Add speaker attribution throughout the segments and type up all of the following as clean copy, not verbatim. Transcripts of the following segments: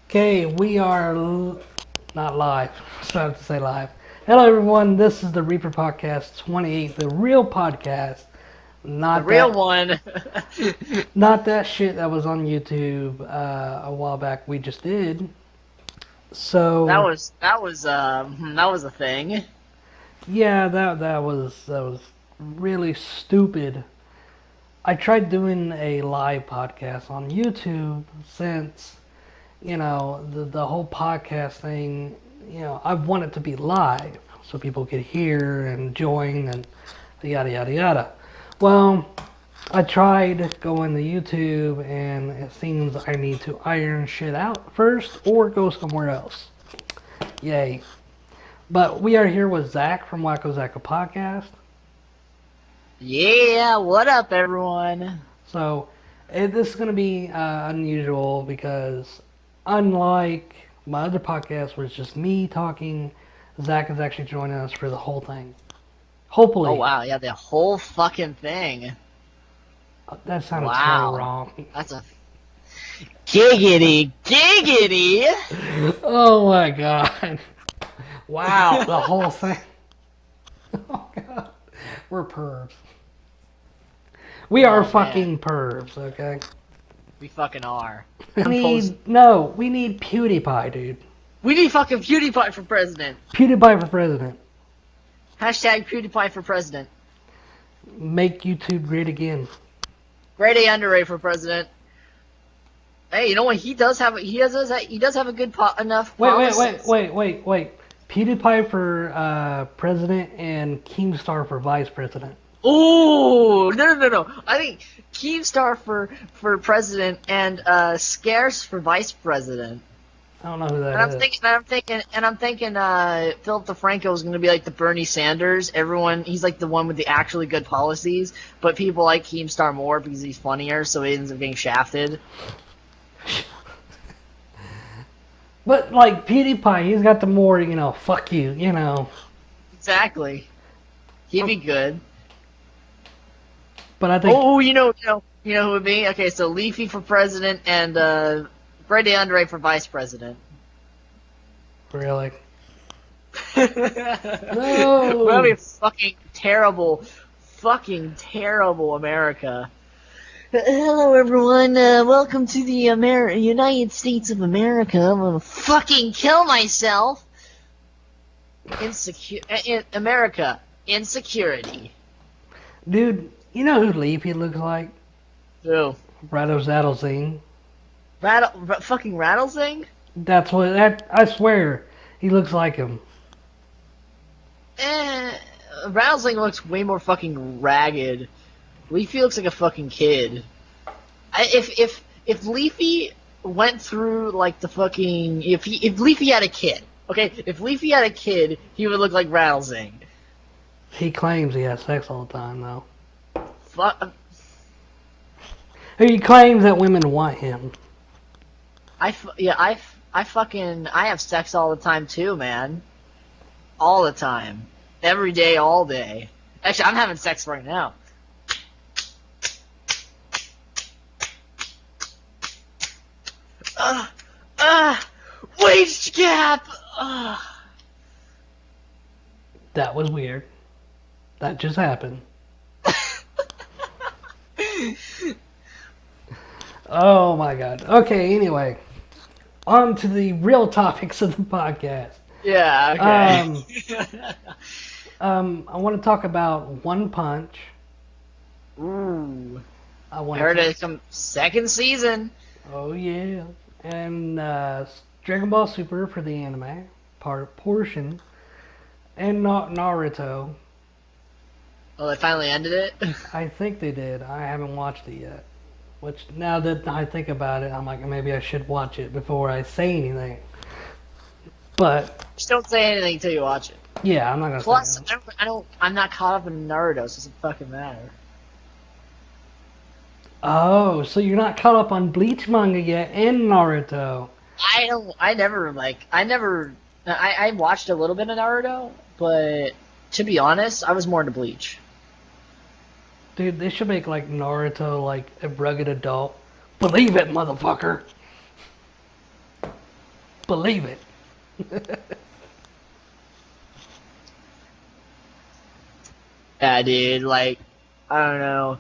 Speaker 1: Okay, we are not live. I was about to say live. Hello, everyone. This is the Reaper Podcast 28, the real podcast, not
Speaker 2: The real
Speaker 1: that,
Speaker 2: one.
Speaker 1: not that shit that was on YouTube a while back. We just did. So
Speaker 2: that was a thing.
Speaker 1: yeah, that was really stupid. I tried doing a live podcast on YouTube since, the whole podcast thing, I want it to be live so people could hear and join and yada yada yada. Well, I tried going to YouTube and it seems I need to iron shit out first or go somewhere else. Yay. But we are here with Zach from Wacko Zacko Podcast.
Speaker 2: Yeah, what up, everyone?
Speaker 1: So, this is going to be unusual because, unlike my other podcast where it's just me talking, Zach is actually joining us for the whole thing. Hopefully.
Speaker 2: Oh wow, yeah, the whole fucking thing.
Speaker 1: That sounded
Speaker 2: Wow.
Speaker 1: so wrong.
Speaker 2: That's a giggity.
Speaker 1: Oh my god. Wow, the whole thing. Oh god. We're pervs. We are
Speaker 2: man.
Speaker 1: fucking pervs, okay?
Speaker 2: We fucking are.
Speaker 1: We need PewDiePie, dude.
Speaker 2: We need fucking PewDiePie for president.
Speaker 1: PewDiePie for president.
Speaker 2: Hashtag PewDiePie for president.
Speaker 1: Make YouTube great again.
Speaker 2: Grade A underrated for president. Hey, you know what? He does have a good enough.
Speaker 1: Wait. PewDiePie for president and Keemstar for vice president.
Speaker 2: Ooh, no. I think Keemstar for president and Scarce for vice president.
Speaker 1: I don't know who that
Speaker 2: And
Speaker 1: is.
Speaker 2: I'm thinking Philip DeFranco is going to be like the Bernie Sanders. He's like the one with the actually good policies, but people like Keemstar more because he's funnier, so he ends up getting shafted.
Speaker 1: But like PewDiePie, he's got the more, fuck you,
Speaker 2: Exactly. He'd be good.
Speaker 1: But I think
Speaker 2: Oh, you know who it would be? Okay, so Leafy for president and Brady Andre for vice president.
Speaker 1: really.
Speaker 2: No. That'd be fucking terrible America. Hello, everyone. Welcome to the United States of America. I'm gonna fucking kill myself. America. Insecurity.
Speaker 1: Dude, you know who Leafy looks like?
Speaker 2: Who?
Speaker 1: Rattlesing.
Speaker 2: Fucking Rattlesing?
Speaker 1: That's what I swear, he looks like him.
Speaker 2: Rattlesing looks way more fucking ragged. Leafy looks like a fucking kid. If Leafy went through like the fucking if Leafy had a kid, okay, if Leafy had a kid, he would look like Rattlesing.
Speaker 1: He claims he has sex all the time, though.
Speaker 2: Fuck.
Speaker 1: He claims that women want him.
Speaker 2: I have sex all the time too, man. All the time, every day, all day. Actually, I'm having sex right now. Wage gap!
Speaker 1: That was weird. That just happened. Oh my god. Okay, anyway. On to the real topics of the podcast.
Speaker 2: Yeah, okay.
Speaker 1: I want to talk about One Punch.
Speaker 2: Ooh.
Speaker 1: I
Speaker 2: I heard it's some second season.
Speaker 1: Oh yeah. And Dragon Ball Super for the anime portion. And Naruto.
Speaker 2: Oh, they finally ended it?
Speaker 1: I think they did. I haven't watched it yet. Which, now that I think about it, I'm like, maybe I should watch it before I say anything. But
Speaker 2: Just don't say anything until you watch it.
Speaker 1: yeah, I'm not gonna
Speaker 2: Plus,
Speaker 1: say
Speaker 2: I'm not caught up in Naruto, so it doesn't fucking matter.
Speaker 1: Oh, so you're not caught up on Bleach manga yet and Naruto.
Speaker 2: I watched a little bit of Naruto, but to be honest, I was more into Bleach.
Speaker 1: Dude, they should make like Naruto like a rugged adult. Believe it, motherfucker. Believe it.
Speaker 2: Yeah, dude. Like, I don't know.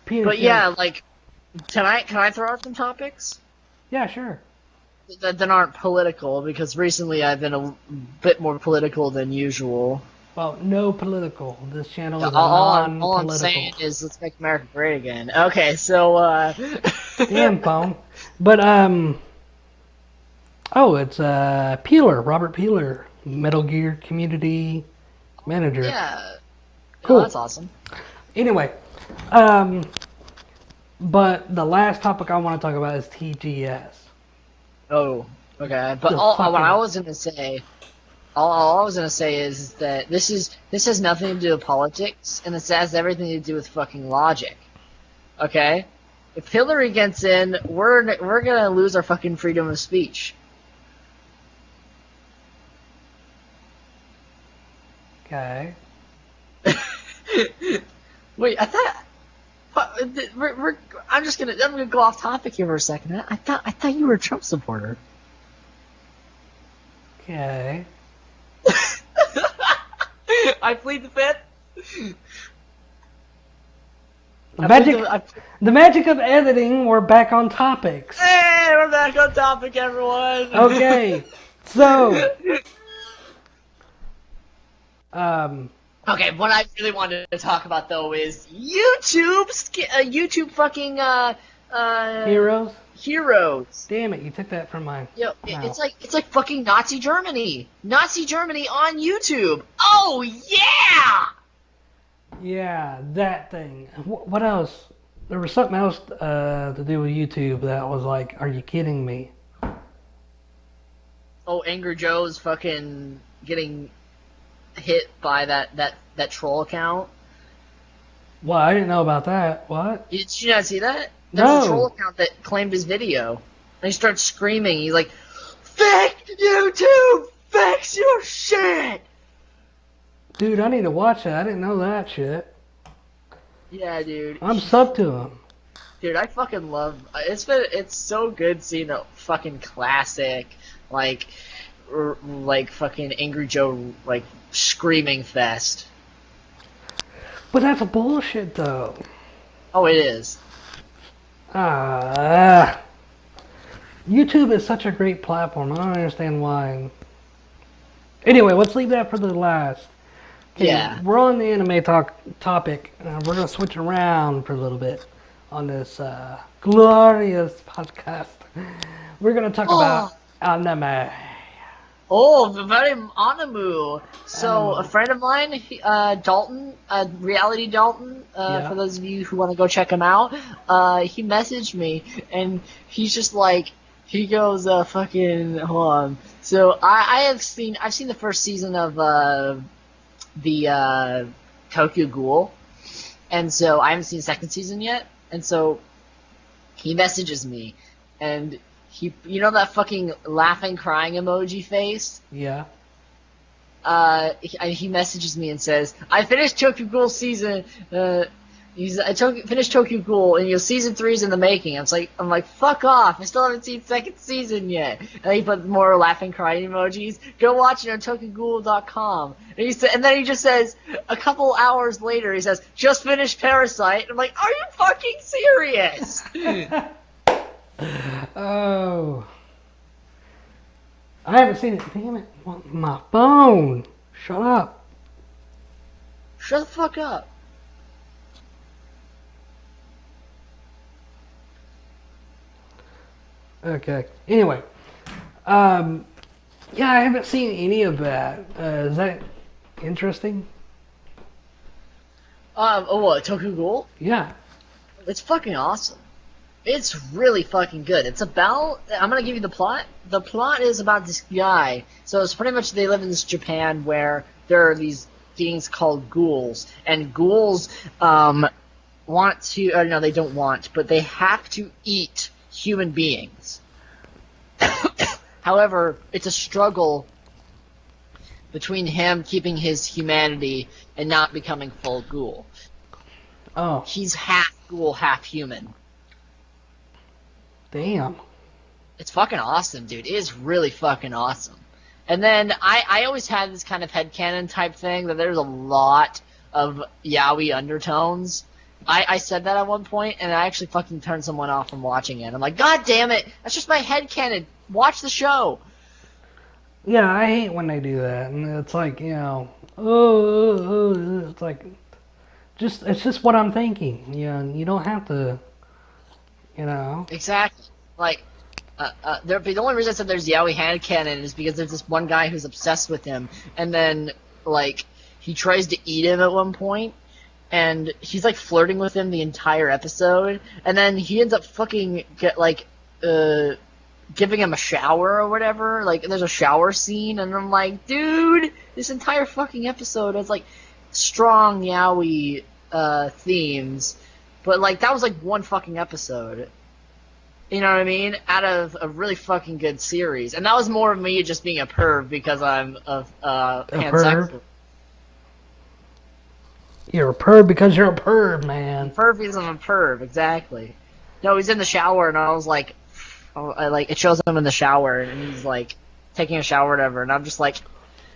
Speaker 1: Penis
Speaker 2: But yeah,
Speaker 1: jokes.
Speaker 2: like, can I throw out some topics
Speaker 1: Yeah, sure.
Speaker 2: that aren't political? Because recently I've been a bit more political than usual.
Speaker 1: Well, no political. This channel is a
Speaker 2: All I'm
Speaker 1: non-political.
Speaker 2: saying is let's make America great again. Okay, so
Speaker 1: Damn phone. But oh, it's Peeler, Robert Peeler, Metal Gear community manager.
Speaker 2: yeah,
Speaker 1: Cool.
Speaker 2: oh, that's awesome.
Speaker 1: Anyway, but the last topic I want to talk about is TGS.
Speaker 2: Oh, okay. But
Speaker 1: The
Speaker 2: what
Speaker 1: fucking-
Speaker 2: I was gonna say, all I was gonna say is that this has nothing to do with politics, and this has everything to do with fucking logic. Okay, if Hillary gets in, we're gonna lose our fucking freedom of speech.
Speaker 1: Okay.
Speaker 2: Wait, I thought. I'm gonna go off topic here for a second. I thought you were a Trump supporter.
Speaker 1: Okay.
Speaker 2: I plead the fifth.
Speaker 1: The magic of editing. We're back on topics.
Speaker 2: Hey, we're back on topic, everyone.
Speaker 1: Okay. So,
Speaker 2: Okay, what I really wanted to talk about though is YouTube fucking
Speaker 1: heroes.
Speaker 2: heroes.
Speaker 1: Damn it! You took that from mine.
Speaker 2: Yo,
Speaker 1: Wow.
Speaker 2: it's like fucking Nazi Germany. Nazi Germany on YouTube. Oh yeah.
Speaker 1: Yeah, that thing. What else? There was something else to do with YouTube that was like, are you kidding me?
Speaker 2: Oh, Angry Joe's fucking getting hit by that troll account.
Speaker 1: Well, I didn't know about that. What?
Speaker 2: Did you not see that? There's
Speaker 1: No.
Speaker 2: a troll account that claimed his video. And he starts screaming. He's like, "Fake YouTube! Fix your shit!"
Speaker 1: Dude, I need to watch that. I didn't know that shit.
Speaker 2: Yeah, dude.
Speaker 1: I'm sub to him.
Speaker 2: Dude, I fucking love. It's so good seeing a fucking classic, like fucking Angry Joe like screaming fest.
Speaker 1: But that's bullshit, though.
Speaker 2: Oh, it is.
Speaker 1: YouTube is such a great platform. I don't understand why. Anyway, let's leave that for the last. Okay,
Speaker 2: Yeah.
Speaker 1: We're on the anime topic. We're going to switch around for a little bit on this glorious podcast. We're going to talk about anime.
Speaker 2: Oh, the very Anamu. So,
Speaker 1: Anamu.
Speaker 2: a friend of mine, Dalton, Reality Dalton,
Speaker 1: Yeah.
Speaker 2: for those of you who want to go check him out, he messaged me, and he's just like, he goes, fucking, hold on. So, I've seen the first season of, the Tokyo Ghoul, and so I haven't seen the second season yet, and so he messages me, and you know that fucking laughing, crying emoji face?
Speaker 1: Yeah.
Speaker 2: He messages me and says, "I finished Tokyo Ghoul season. Finished Tokyo Ghoul, and season 3's in the making." I'm like, fuck off! I still haven't seen second season yet. And he put more laughing, crying emojis. Go watch it on TokyoGhoul.com. And then he just says, a couple hours later, he says, "Just finished Parasite." I'm like, are you fucking serious?
Speaker 1: Oh. I haven't seen it. Damn it. My phone. Shut up.
Speaker 2: Shut the fuck up.
Speaker 1: Okay. Anyway. Yeah, I haven't seen any of that. Is that interesting?
Speaker 2: Oh, what, Tokyo Ghoul?
Speaker 1: Yeah.
Speaker 2: It's fucking awesome. It's really fucking good. It's about, I'm gonna give you the plot. The plot is about this guy. So it's pretty much they live in this Japan where there are these beings called ghouls, and ghouls want to, no, they don't want, but they have to eat human beings. However, it's a struggle between him keeping his humanity and not becoming full ghoul.
Speaker 1: Oh,
Speaker 2: He's half ghoul, half human.
Speaker 1: damn.
Speaker 2: It's fucking awesome, dude. It is really fucking awesome. And then I always had this kind of headcanon type thing that there's a lot of yaoi undertones. I said that at one point, and I actually fucking turned someone off from watching it. I'm like, God damn it! That's just my headcanon. Watch the show.
Speaker 1: Yeah, I hate when they do that, and it's like, it's like, it's just what I'm thinking. You don't have to,
Speaker 2: Exactly. Like, the only reason I said there's yaoi headcanon is because there's this one guy who's obsessed with him, and then, like, he tries to eat him at one point, and he's, like, flirting with him the entire episode, and then he ends up fucking, giving him a shower or whatever. Like, there's a shower scene, and I'm like, dude, this entire fucking episode has, like, strong yaoi, themes, but, like, that was, like, one fucking episode. You know what I mean? Out of a really fucking good series. And that was more of me just being a perv because I'm pansexual.
Speaker 1: You're a perv because you're a perv, man.
Speaker 2: Perv because I'm a perv, exactly. No, he's in the shower, and I was like, it shows him in the shower, and he's like taking a shower or whatever, and I'm just like,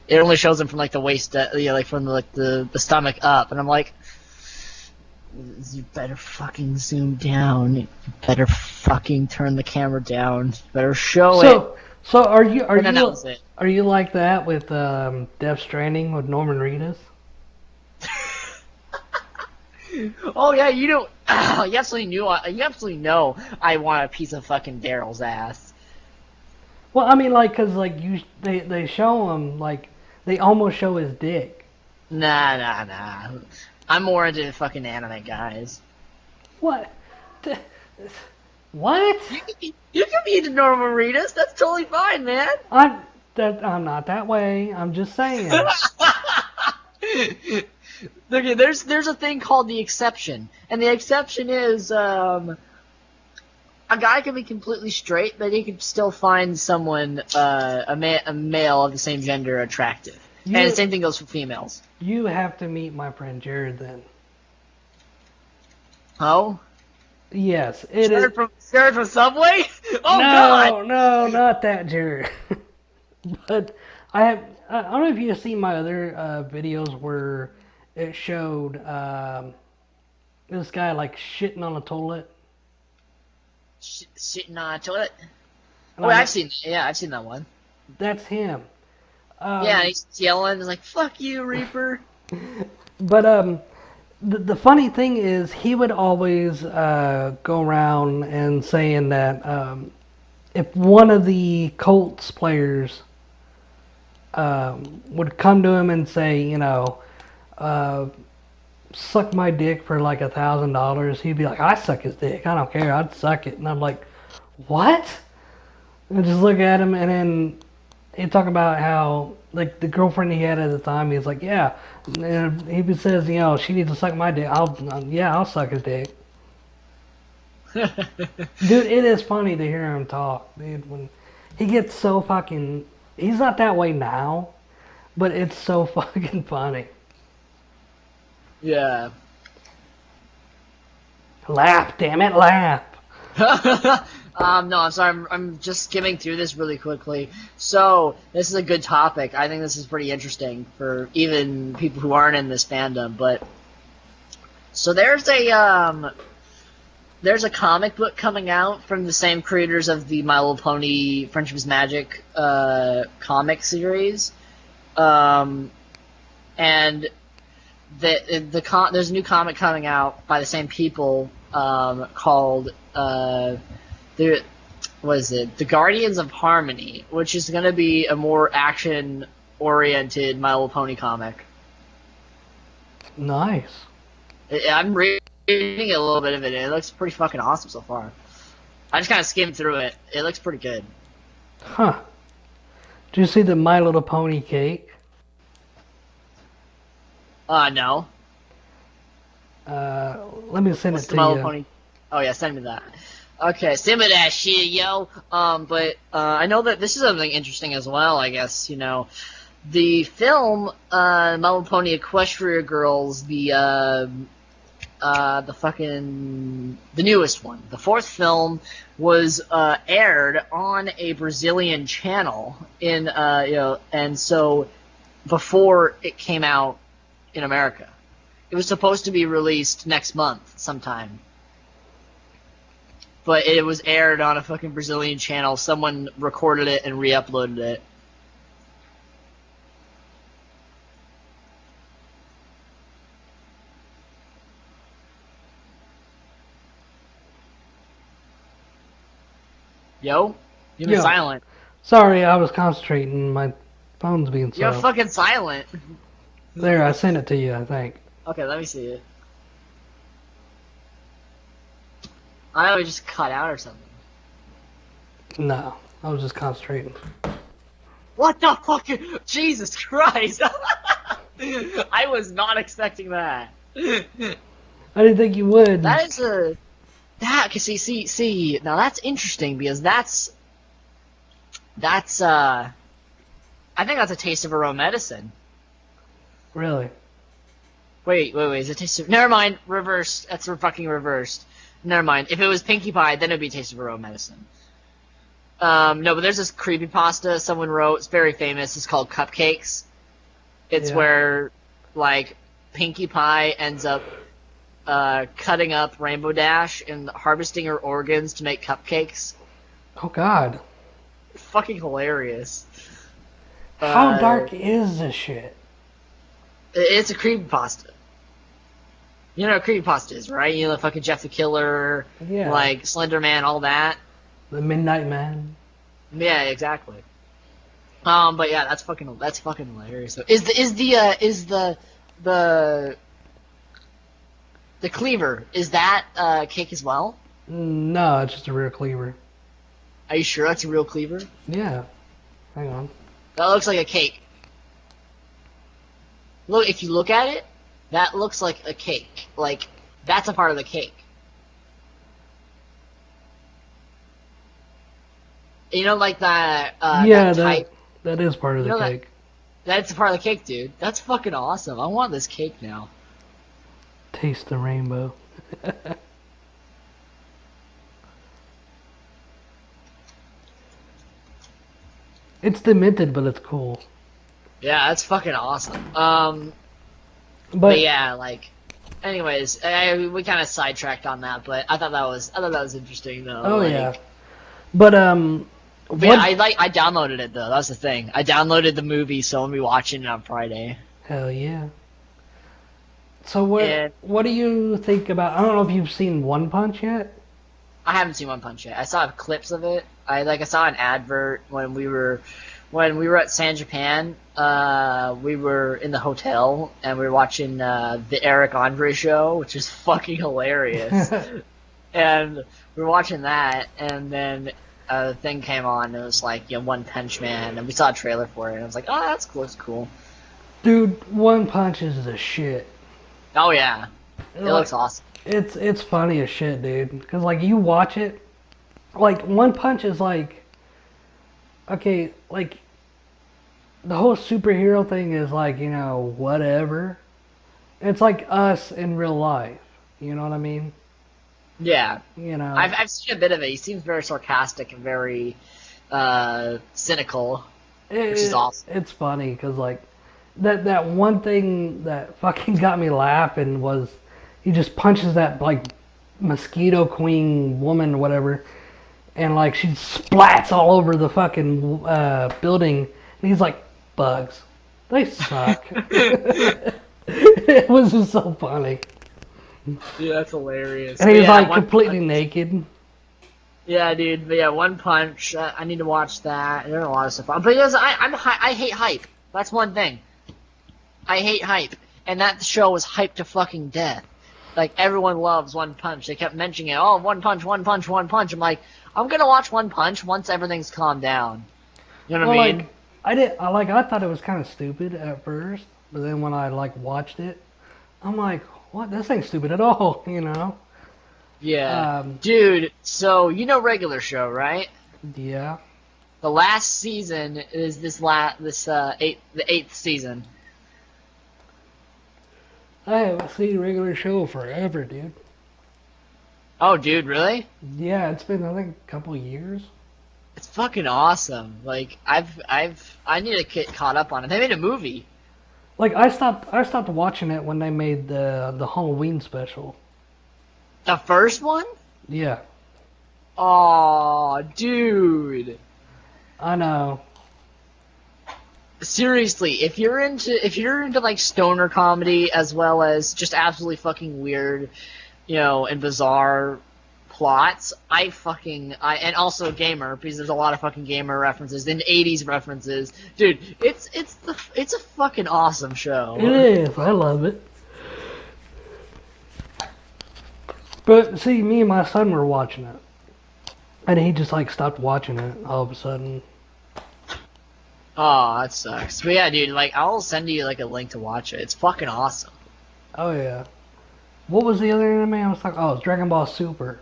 Speaker 2: it only shows him from like the waist, like from the stomach up, and I'm like, you better fucking zoom down. You better fucking turn the camera down. You better show it.
Speaker 1: So are you like that with Death Stranding with Norman Reedus?
Speaker 2: Oh yeah, you absolutely know I want a piece of fucking Daryl's ass.
Speaker 1: Well, I mean, like, cause like they show him, like, they almost show his dick.
Speaker 2: Nah. I'm more into fucking anime guys.
Speaker 1: What? What?
Speaker 2: You can be into Norman Reedus. That's totally fine, man.
Speaker 1: I'm not that way. I'm just saying.
Speaker 2: Okay, there's a thing called the exception, and the exception is a guy can be completely straight, but he can still find someone a male of the same gender attractive. And the same thing goes for females.
Speaker 1: You have to meet my friend Jared then.
Speaker 2: Oh?
Speaker 1: Yes,
Speaker 2: Jared from Subway? Oh
Speaker 1: no,
Speaker 2: God!
Speaker 1: No, not that Jared. But I don't know if you've seen my other videos where it showed this guy like shitting on a toilet.
Speaker 2: Shitting on a toilet? I've seen that one.
Speaker 1: That's him.
Speaker 2: Yeah, he's yelling. He's like, "Fuck you, Reaper."
Speaker 1: But the funny thing is, he would always go around and saying that if one of the Colts players would come to him and say, suck my dick for like $1,000, he'd be like, I suck his dick. I don't care. I'd suck it. And I'm like, what? And just look at him, and then he'd talk about how, like, the girlfriend he had at the time, he's like, yeah. And he says, she needs to suck my dick. I'll suck his dick. Dude, it is funny to hear him talk, dude. When he gets so fucking... He's not that way now, but it's so fucking funny.
Speaker 2: Yeah.
Speaker 1: Laugh, damn it, laugh.
Speaker 2: No, I'm sorry. I'm just skimming through this really quickly. So, this is a good topic. I think this is pretty interesting for even people who aren't in this fandom. But so there's a comic book coming out from the same creators of the My Little Pony Friendship is Magic comic series, and there's a new comic coming out by the same people called The Guardians of Harmony, which is going to be a more action-oriented My Little Pony comic.
Speaker 1: Nice.
Speaker 2: I'm reading a little bit of it, and it looks pretty fucking awesome so far. I just kind of skimmed through it. It looks pretty good.
Speaker 1: Huh. Did you see the My Little Pony cake?
Speaker 2: No.
Speaker 1: Let me send
Speaker 2: What's
Speaker 1: it
Speaker 2: the
Speaker 1: to
Speaker 2: My
Speaker 1: you.
Speaker 2: Little Pony? Oh yeah, send me that. Okay, send me that shit, yo. But I know that this is something interesting as well, I guess, the film, My Little Pony Equestria Girls, the the newest one. The fourth film was aired on a Brazilian channel and so before it came out in America. It was supposed to be released next month sometime. But it was aired on a fucking Brazilian channel. Someone recorded it and re-uploaded it. Yo? You've been
Speaker 1: Yo.
Speaker 2: silent.
Speaker 1: Sorry, I was concentrating. My phone's being
Speaker 2: You're
Speaker 1: slow.
Speaker 2: fucking silent.
Speaker 1: There, I sent it to you, I think.
Speaker 2: Okay, let me see it. I know it just cut out or something.
Speaker 1: No, I was just concentrating.
Speaker 2: What the fuck? Jesus Christ! I was not expecting that.
Speaker 1: I didn't think you would.
Speaker 2: That is a... That, cause see, now that's interesting because that's, I think that's a taste of her own medicine.
Speaker 1: Really?
Speaker 2: Wait, is it taste of, never mind, reversed, that's fucking reversed. Never mind, if it was Pinkie Pie, then it would be taste of her own medicine. No, but there's this creepypasta someone wrote, it's very famous, it's called Cupcakes. It's where, like, Pinkie Pie ends up cutting up Rainbow Dash and harvesting her organs to make cupcakes.
Speaker 1: Oh God.
Speaker 2: Fucking hilarious.
Speaker 1: How dark is this shit?
Speaker 2: It's a creepypasta. You know what a creepypasta is, right? You know, fucking Jeff the Killer,
Speaker 1: Yeah.
Speaker 2: like Slender Man, all that.
Speaker 1: The Midnight Man.
Speaker 2: Yeah, exactly. But yeah, that's fucking hilarious. So, is the cleaver, is that cake as well?
Speaker 1: No, it's just a real cleaver.
Speaker 2: Are you sure that's a real cleaver?
Speaker 1: Yeah. Hang on.
Speaker 2: That looks like a cake. Look, if you look at it, that looks like a cake. Like, that's a part of the cake. You know, like that,
Speaker 1: Yeah,
Speaker 2: that type.
Speaker 1: that is part of
Speaker 2: You
Speaker 1: the
Speaker 2: know that-
Speaker 1: cake.
Speaker 2: That's a part of the cake, dude. That's fucking awesome. I want this cake now.
Speaker 1: Taste the rainbow. It's demented, but it's cool.
Speaker 2: Yeah, that's fucking awesome.
Speaker 1: But
Speaker 2: yeah, like, anyways, we kind of sidetracked on that, but I thought that was interesting though.
Speaker 1: oh
Speaker 2: like,
Speaker 1: yeah. But
Speaker 2: But yeah, I downloaded it though. That's the thing. I downloaded the movie, so I'm gonna be watching it on Friday.
Speaker 1: hell yeah. So what
Speaker 2: And-
Speaker 1: what do you think about? I don't know if you've seen One Punch yet.
Speaker 2: I haven't seen One Punch yet. I saw clips of it. I saw an advert when we were at San Japan. We were in the hotel and we were watching the Eric Andre show, which is fucking hilarious. And we were watching that, and then the thing came on. And it was like, One Punch Man, and we saw a trailer for it. And I was like, oh, that's cool. It's cool.
Speaker 1: Dude, One Punch is the shit.
Speaker 2: Oh yeah, it looks awesome.
Speaker 1: It's funny as shit, dude. Cause like you watch it, like One Punch is like, okay, like the whole superhero thing is like, whatever. It's like us in real life. You know what I mean?
Speaker 2: Yeah,
Speaker 1: You know.
Speaker 2: I've seen a bit of it. He seems very sarcastic and very cynical, which is awesome.
Speaker 1: It's funny because like that one thing that fucking got me laughing was he just punches that like mosquito queen woman or whatever, and like she splats all over the fucking building, and he's like, bugs, they suck. It was just so funny,
Speaker 2: Yeah, that's hilarious.
Speaker 1: and he's
Speaker 2: But yeah,
Speaker 1: like
Speaker 2: One
Speaker 1: completely
Speaker 2: Punch-
Speaker 1: naked.
Speaker 2: Yeah, dude. But yeah, One Punch. I need to watch that. There's a lot of stuff. Because I hate hype. That's one thing. I hate hype, and that show was hyped to fucking death. Like everyone loves One Punch. They kept mentioning it. Oh, One Punch, One Punch, One Punch. I'm like, I'm gonna watch One Punch once everything's calmed down. You know what I mean?
Speaker 1: Like I thought it was kind of stupid at first, but then when I like watched it, I'm like, what? This ain't stupid at all, you know?
Speaker 2: Yeah,
Speaker 1: Um,
Speaker 2: dude. So you know Regular Show, right?
Speaker 1: Yeah.
Speaker 2: The last season is the eighth season.
Speaker 1: I haven't seen a regular show forever, dude.
Speaker 2: Oh, dude, really?
Speaker 1: Yeah, it's been I think a couple years.
Speaker 2: It's fucking awesome. Like I need to get caught up on it. They made a movie.
Speaker 1: Like I stopped watching it when they made the Halloween special.
Speaker 2: The first one?
Speaker 1: Yeah,
Speaker 2: Oh, dude.
Speaker 1: I know.
Speaker 2: Seriously, if you're into like stoner comedy as well as just absolutely fucking weird, and bizarre plots, and also a gamer because there's a lot of fucking gamer references and 80s references. Dude, it's a fucking awesome show.
Speaker 1: It is. I love it. But see, me and my son were watching it, and he just like stopped watching it all of a sudden.
Speaker 2: Oh, that sucks. But yeah, dude, like I'll send you like a link to watch it. It's fucking awesome.
Speaker 1: Oh yeah. What was the other anime I was talking? Oh, it's Dragon Ball Super.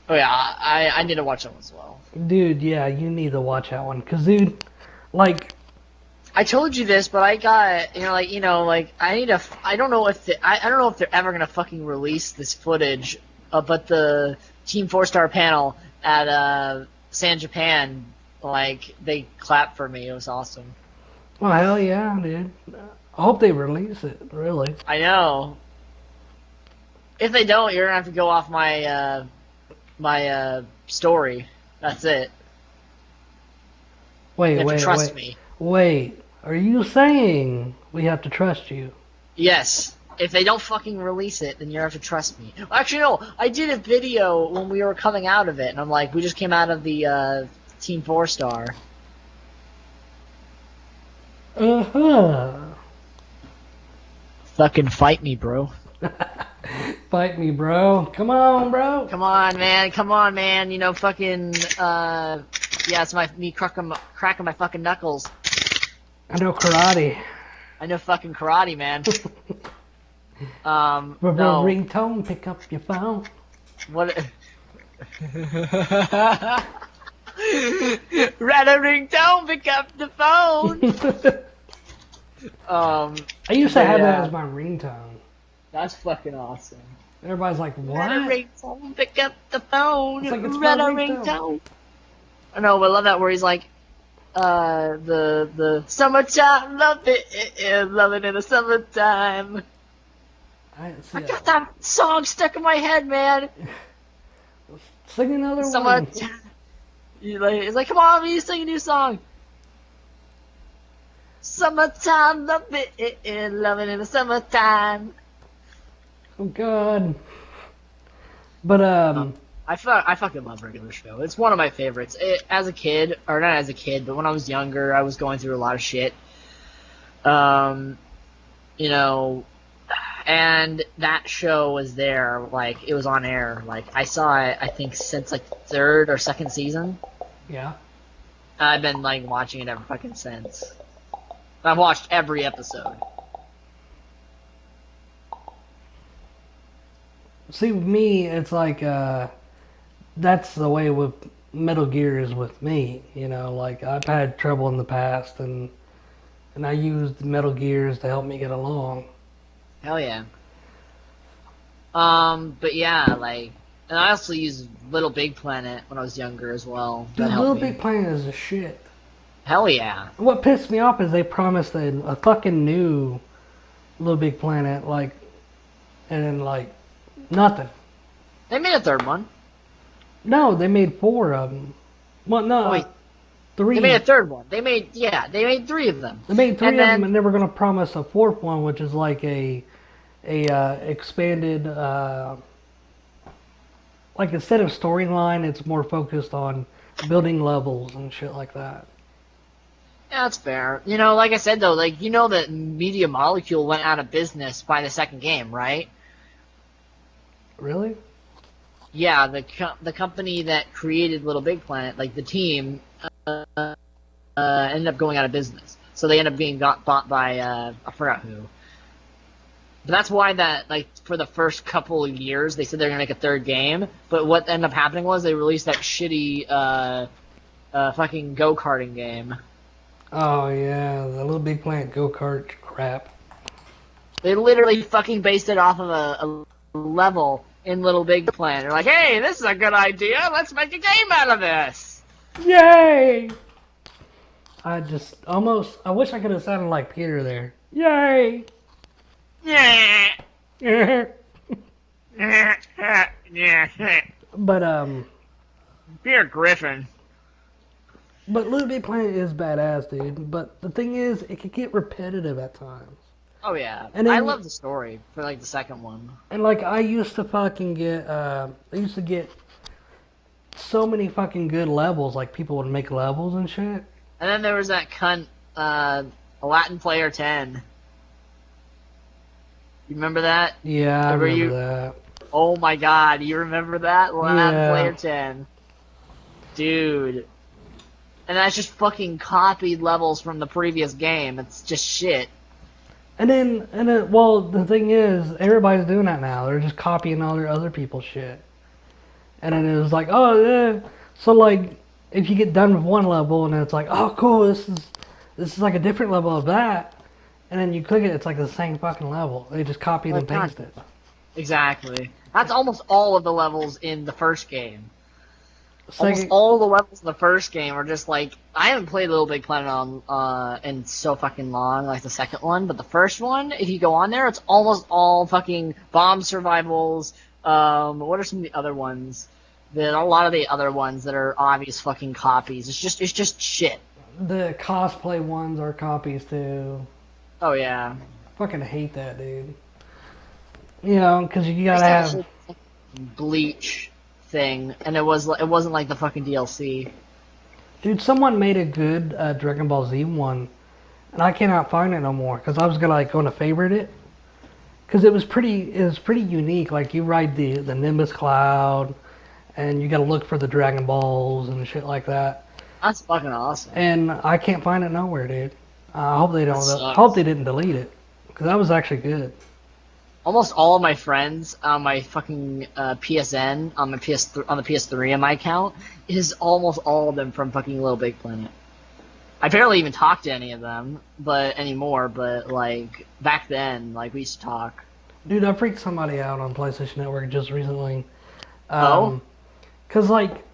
Speaker 2: Oh yeah, I need to watch that one as well.
Speaker 1: Dude, yeah, you need to watch that one, cause dude, like,
Speaker 2: I told you this, but I got I need to. I don't know if they're ever gonna fucking release this footage, but the Team 4-Star panel at San Japan, like they clapped for me. It was awesome.
Speaker 1: oh hell yeah, dude. I hope they release it. Really.
Speaker 2: I know. If they don't, you're gonna have to go off my story. That's it. You
Speaker 1: Wait,
Speaker 2: have to
Speaker 1: wait,
Speaker 2: trust
Speaker 1: wait,
Speaker 2: me.
Speaker 1: wait. Are you saying we have to trust you?
Speaker 2: Yes. If they don't fucking release it, then you have to trust me. Actually, no. I did a video when we were coming out of it, and I'm like, we just came out of the Team 4-Star.
Speaker 1: Uh huh.
Speaker 2: Fucking fight me, bro.
Speaker 1: Fight me, bro. Come on, bro.
Speaker 2: Come on, man. Come on, man. Fucking, yeah, it's me cracking my fucking knuckles.
Speaker 1: I know karate.
Speaker 2: I know fucking karate, man. No.
Speaker 1: Ringtone, pick up your phone.
Speaker 2: What? Rather ringtone, pick up the phone.
Speaker 1: I used to
Speaker 2: But
Speaker 1: have that
Speaker 2: yeah.
Speaker 1: as my ringtone.
Speaker 2: That's fucking awesome.
Speaker 1: Everybody's like,
Speaker 2: Rather
Speaker 1: what?
Speaker 2: ringtone, pick up the phone.
Speaker 1: It's like it's my
Speaker 2: Rather
Speaker 1: ringtone.
Speaker 2: ringtone. I know, but I love that where he's like, the summertime, love it, love it in the summertime.
Speaker 1: I didn't see
Speaker 2: I got
Speaker 1: that.
Speaker 2: that song stuck in my head, man.
Speaker 1: Sing another one.
Speaker 2: Summertime. It's like, come on, you sing a new song. Summertime, love it, love it in the summertime.
Speaker 1: Oh God. But
Speaker 2: I fucking love Regular Show. It's one of my favorites. As a kid, or not as a kid, but when I was younger, I was going through a lot of shit. You know, and that show was there, like, it was on air. Like, I saw it, I think, since, like, third or second season.
Speaker 1: yeah.
Speaker 2: I've been, like, watching it ever fucking since. I've watched every episode.
Speaker 1: See, with me, it's like that's the way with Metal Gear is with me. You know, like I've had trouble in the past, and I used Metal Gears to help me get along.
Speaker 2: Hell yeah. But yeah, like, and I also used Little Big Planet when I was younger as well.
Speaker 1: Dude,
Speaker 2: That helped
Speaker 1: Little
Speaker 2: me.
Speaker 1: Big Planet is a shit.
Speaker 2: Hell yeah.
Speaker 1: What pissed me off is they promised a fucking new Little Big Planet, like, and then like nothing.
Speaker 2: They made a third one.
Speaker 1: No, they made 4 of them. Well, no,
Speaker 2: Oh, wait.
Speaker 1: 3.
Speaker 2: They made a third one. They made 3 of them.
Speaker 1: They made 3
Speaker 2: And
Speaker 1: of
Speaker 2: then-
Speaker 1: them, and they were gonna promise a 4th one, which is like a expanded, like instead of storyline, it's more focused on building levels and shit like that.
Speaker 2: Yeah, that's fair. You know, like I said though, like, you know that Media Molecule went out of business by the second game, right?
Speaker 1: Really?
Speaker 2: Yeah, the company that created Little Big Planet, like the team, ended up going out of business. So they ended up being bought by I forgot who. But that's why that, like, for the first couple of years they said they're gonna make a third game. But what ended up happening was they released that shitty fucking go-karting game.
Speaker 1: Oh yeah, the Little Big Planet go-kart crap.
Speaker 2: They literally fucking based it off of a level in Little Big Planet. They're like, hey, this is a good idea. Let's make a game out of this.
Speaker 1: Yay! I wish I could have sounded like Peter there. Yay!
Speaker 2: Yeah.
Speaker 1: But
Speaker 2: Peter Griffin.
Speaker 1: but Little Big Planet is badass, dude. But the thing is, it could get repetitive at times.
Speaker 2: Oh yeah,
Speaker 1: And then-
Speaker 2: I love the story for like the second one.
Speaker 1: And like I used to fucking get, I used to get so many fucking good levels. Like people would make levels and shit.
Speaker 2: And then there was that cunt, Latin Player 10. You remember that?
Speaker 1: Yeah, I
Speaker 2: Remember
Speaker 1: remember that.
Speaker 2: Oh my god, you remember that? Latin
Speaker 1: Yeah.
Speaker 2: Player 10. Dude. And that's just fucking copied levels from the previous game. It's just shit.
Speaker 1: Well, the thing is, everybody's doing that now. They're just copying all their other people's shit. And then it was like, oh yeah. So like, if you get done with one level and it's like, oh cool, this is like a different level of that, and then you click it, it's like the same fucking level. They just copied and
Speaker 2: Well,
Speaker 1: pasted it.
Speaker 2: Exactly. That's almost all of the levels in the first game. Almost
Speaker 1: Second,
Speaker 2: all the levels in the first game are just like, I haven't played Little Big Planet on in so fucking long, like the second one, but the first one, if you go on there, it's almost all fucking bomb survivals. What are some of the other ones? There are a lot of the other ones that are obvious fucking copies. It's just shit.
Speaker 1: the cosplay ones are copies too.
Speaker 2: Oh yeah.
Speaker 1: Fucking hate that, dude. You know, because you gotta
Speaker 2: There's
Speaker 1: have.
Speaker 2: that whole Bleach thing, and it wasn't like the fucking DLC.
Speaker 1: Dude, someone made a good Dragon Ball Z one, and I cannot find it no more because I was gonna favorite it, because it was pretty unique. Like you ride the Nimbus Cloud, and you gotta look for the Dragon Balls and shit like that.
Speaker 2: That's fucking awesome.
Speaker 1: And I can't find it nowhere, dude. I hope they don't.
Speaker 2: That
Speaker 1: I
Speaker 2: sucks.
Speaker 1: hope they didn't delete it, because that was actually good.
Speaker 2: Almost all of my friends on my fucking PSN on the PS3 on my account is almost all of them from fucking Little Big Planet. I barely even talk to any of them, anymore. But like back then, like we used to talk.
Speaker 1: Dude, I freaked somebody out on PlayStation Network just recently.
Speaker 2: Oh?
Speaker 1: Because, like,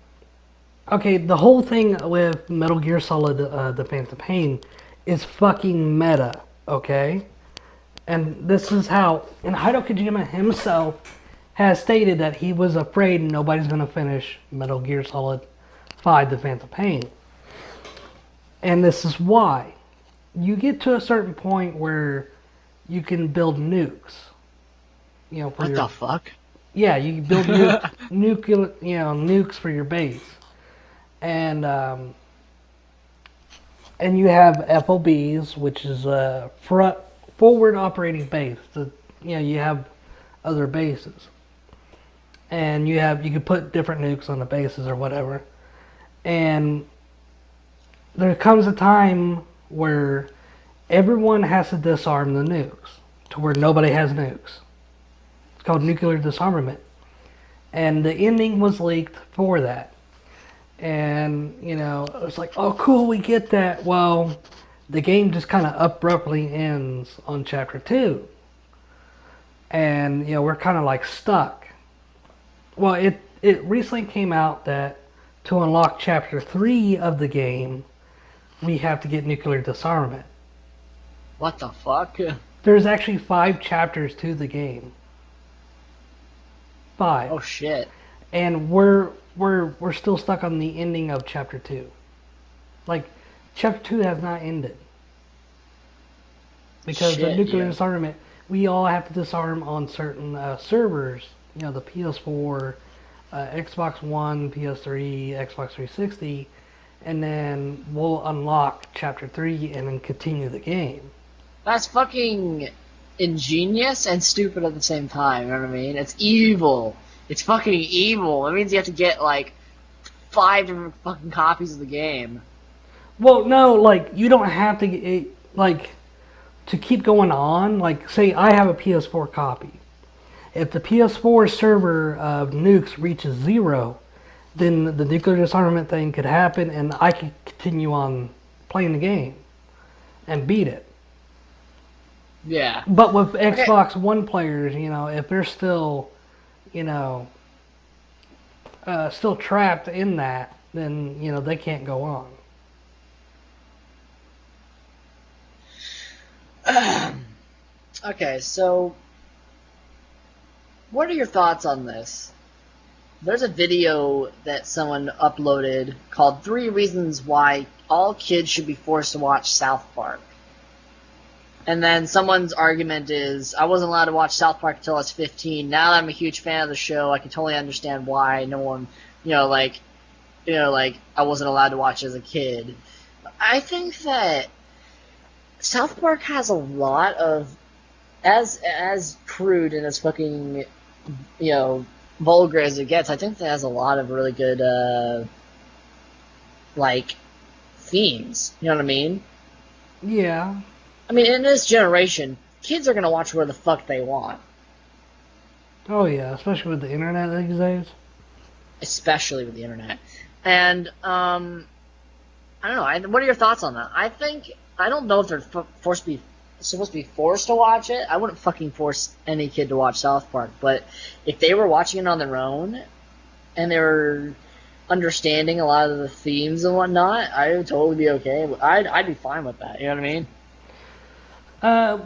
Speaker 1: okay, the whole thing with Metal Gear Solid The Phantom Pain is fucking meta, okay? And this is how, and Hideo Kojima himself has stated that he was afraid nobody's going to finish Metal Gear Solid 5 The Phantom Pain. And this is why. You get to a certain point where you can build nukes. You know, for
Speaker 2: What
Speaker 1: your,
Speaker 2: the fuck?
Speaker 1: yeah, you can build nukes for your base. And you have FOBs, which is forward operating base. You have other bases, and you can put different nukes on the bases or whatever. And there comes a time where everyone has to disarm the nukes to where nobody has nukes. It's called nuclear disarmament, and the ending was leaked for that. And it's like, oh cool, we get that. Well, the game just kind of abruptly ends on chapter 2, and we're kind of like stuck. Well, it recently came out that to unlock chapter 3 of the game, we have to get nuclear disarmament.
Speaker 2: What the fuck?
Speaker 1: There's actually 5 chapters to the game. 5.
Speaker 2: Oh shit.
Speaker 1: And we're still stuck on the ending of chapter 2. Like, chapter 2 has not ended. Because the
Speaker 2: Shit,
Speaker 1: nuclear
Speaker 2: yeah.
Speaker 1: disarmament, we all have to disarm on certain servers. The PS4, Xbox One, PS3, Xbox 360, and then we'll unlock chapter 3 and then continue the game.
Speaker 2: That's fucking ingenious and stupid at the same time, you know what I mean? It's evil. It's fucking evil. It means you have to get, like, 5 different fucking copies of the game.
Speaker 1: Well, no, like, you don't have to, to keep going on. Like, say I have a PS4 copy. If the PS4 server of nukes reaches 0, then the nuclear disarmament thing could happen and I could continue on playing the game and beat it.
Speaker 2: Yeah.
Speaker 1: But with
Speaker 2: Okay.
Speaker 1: Xbox One players, if they're still, you know, still trapped in that, then they can't go on.
Speaker 2: Okay, so what are your thoughts on this? There's a video that someone uploaded called Three Reasons Why All Kids Should Be Forced to Watch South Park. And then someone's argument is, I wasn't allowed to watch South Park until I was 15. Now that I'm a huge fan of the show, I can totally understand why no one, I wasn't allowed to watch as a kid. I think that South Park has a lot of, as crude and as fucking, vulgar as it gets, I think that has a lot of really good, themes. You know what I mean?
Speaker 1: Yeah.
Speaker 2: I mean, in this generation, kids are gonna watch where the fuck they want.
Speaker 1: Oh yeah, especially with the internet these days.
Speaker 2: Especially with the internet. And, I don't know, what are your thoughts on that? I don't know if they're supposed to be forced to watch it. I wouldn't fucking force any kid to watch South Park, but if they were watching it on their own, and they were understanding a lot of the themes and whatnot, I would totally be okay. I'd be fine with that, you know what I mean?
Speaker 1: Uh,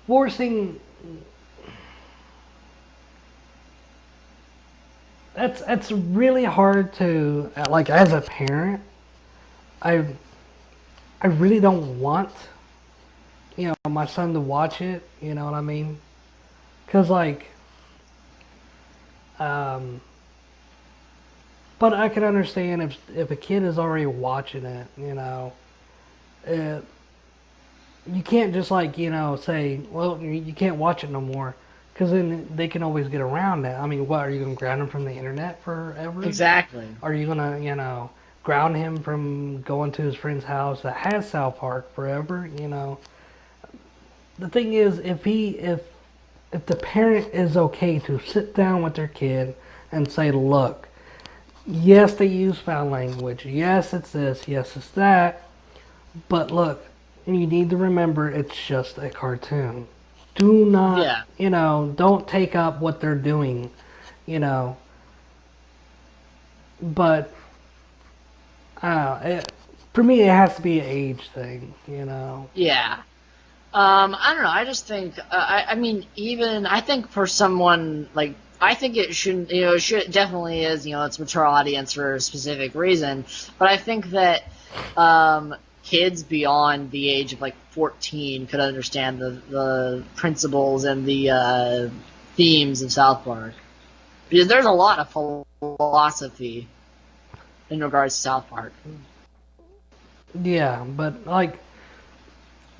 Speaker 1: Forcing that's really hard to like as a parent. I I really don't want my son to watch it. You know what I mean? Cause um, but I can understand if a kid is already watching it. It, you can't just say, well, you can't watch it no more, because then they can always get around it. I mean, what are you gonna ground him from the internet forever?
Speaker 2: Exactly.
Speaker 1: Are you gonna ground him from going to his friend's house that has South Park forever? The thing is, if the parent is okay to sit down with their kid and say, look, yes, they use foul language, yes, it's this, yes, it's that, but look, you need to remember it's just a cartoon. Do not,
Speaker 2: Yeah.
Speaker 1: don't take up what they're doing, you know. But, I don't know, for me, it has to be an age thing.
Speaker 2: Yeah. I don't know. I just think, I mean, I think for someone, I think it shouldn't, it definitely is, it's a mature audience for a specific reason, but I think that, kids beyond the age of, 14 could understand the principles and the, themes of South Park. Because there's a lot of philosophy in regards to South Park.
Speaker 1: Yeah, but,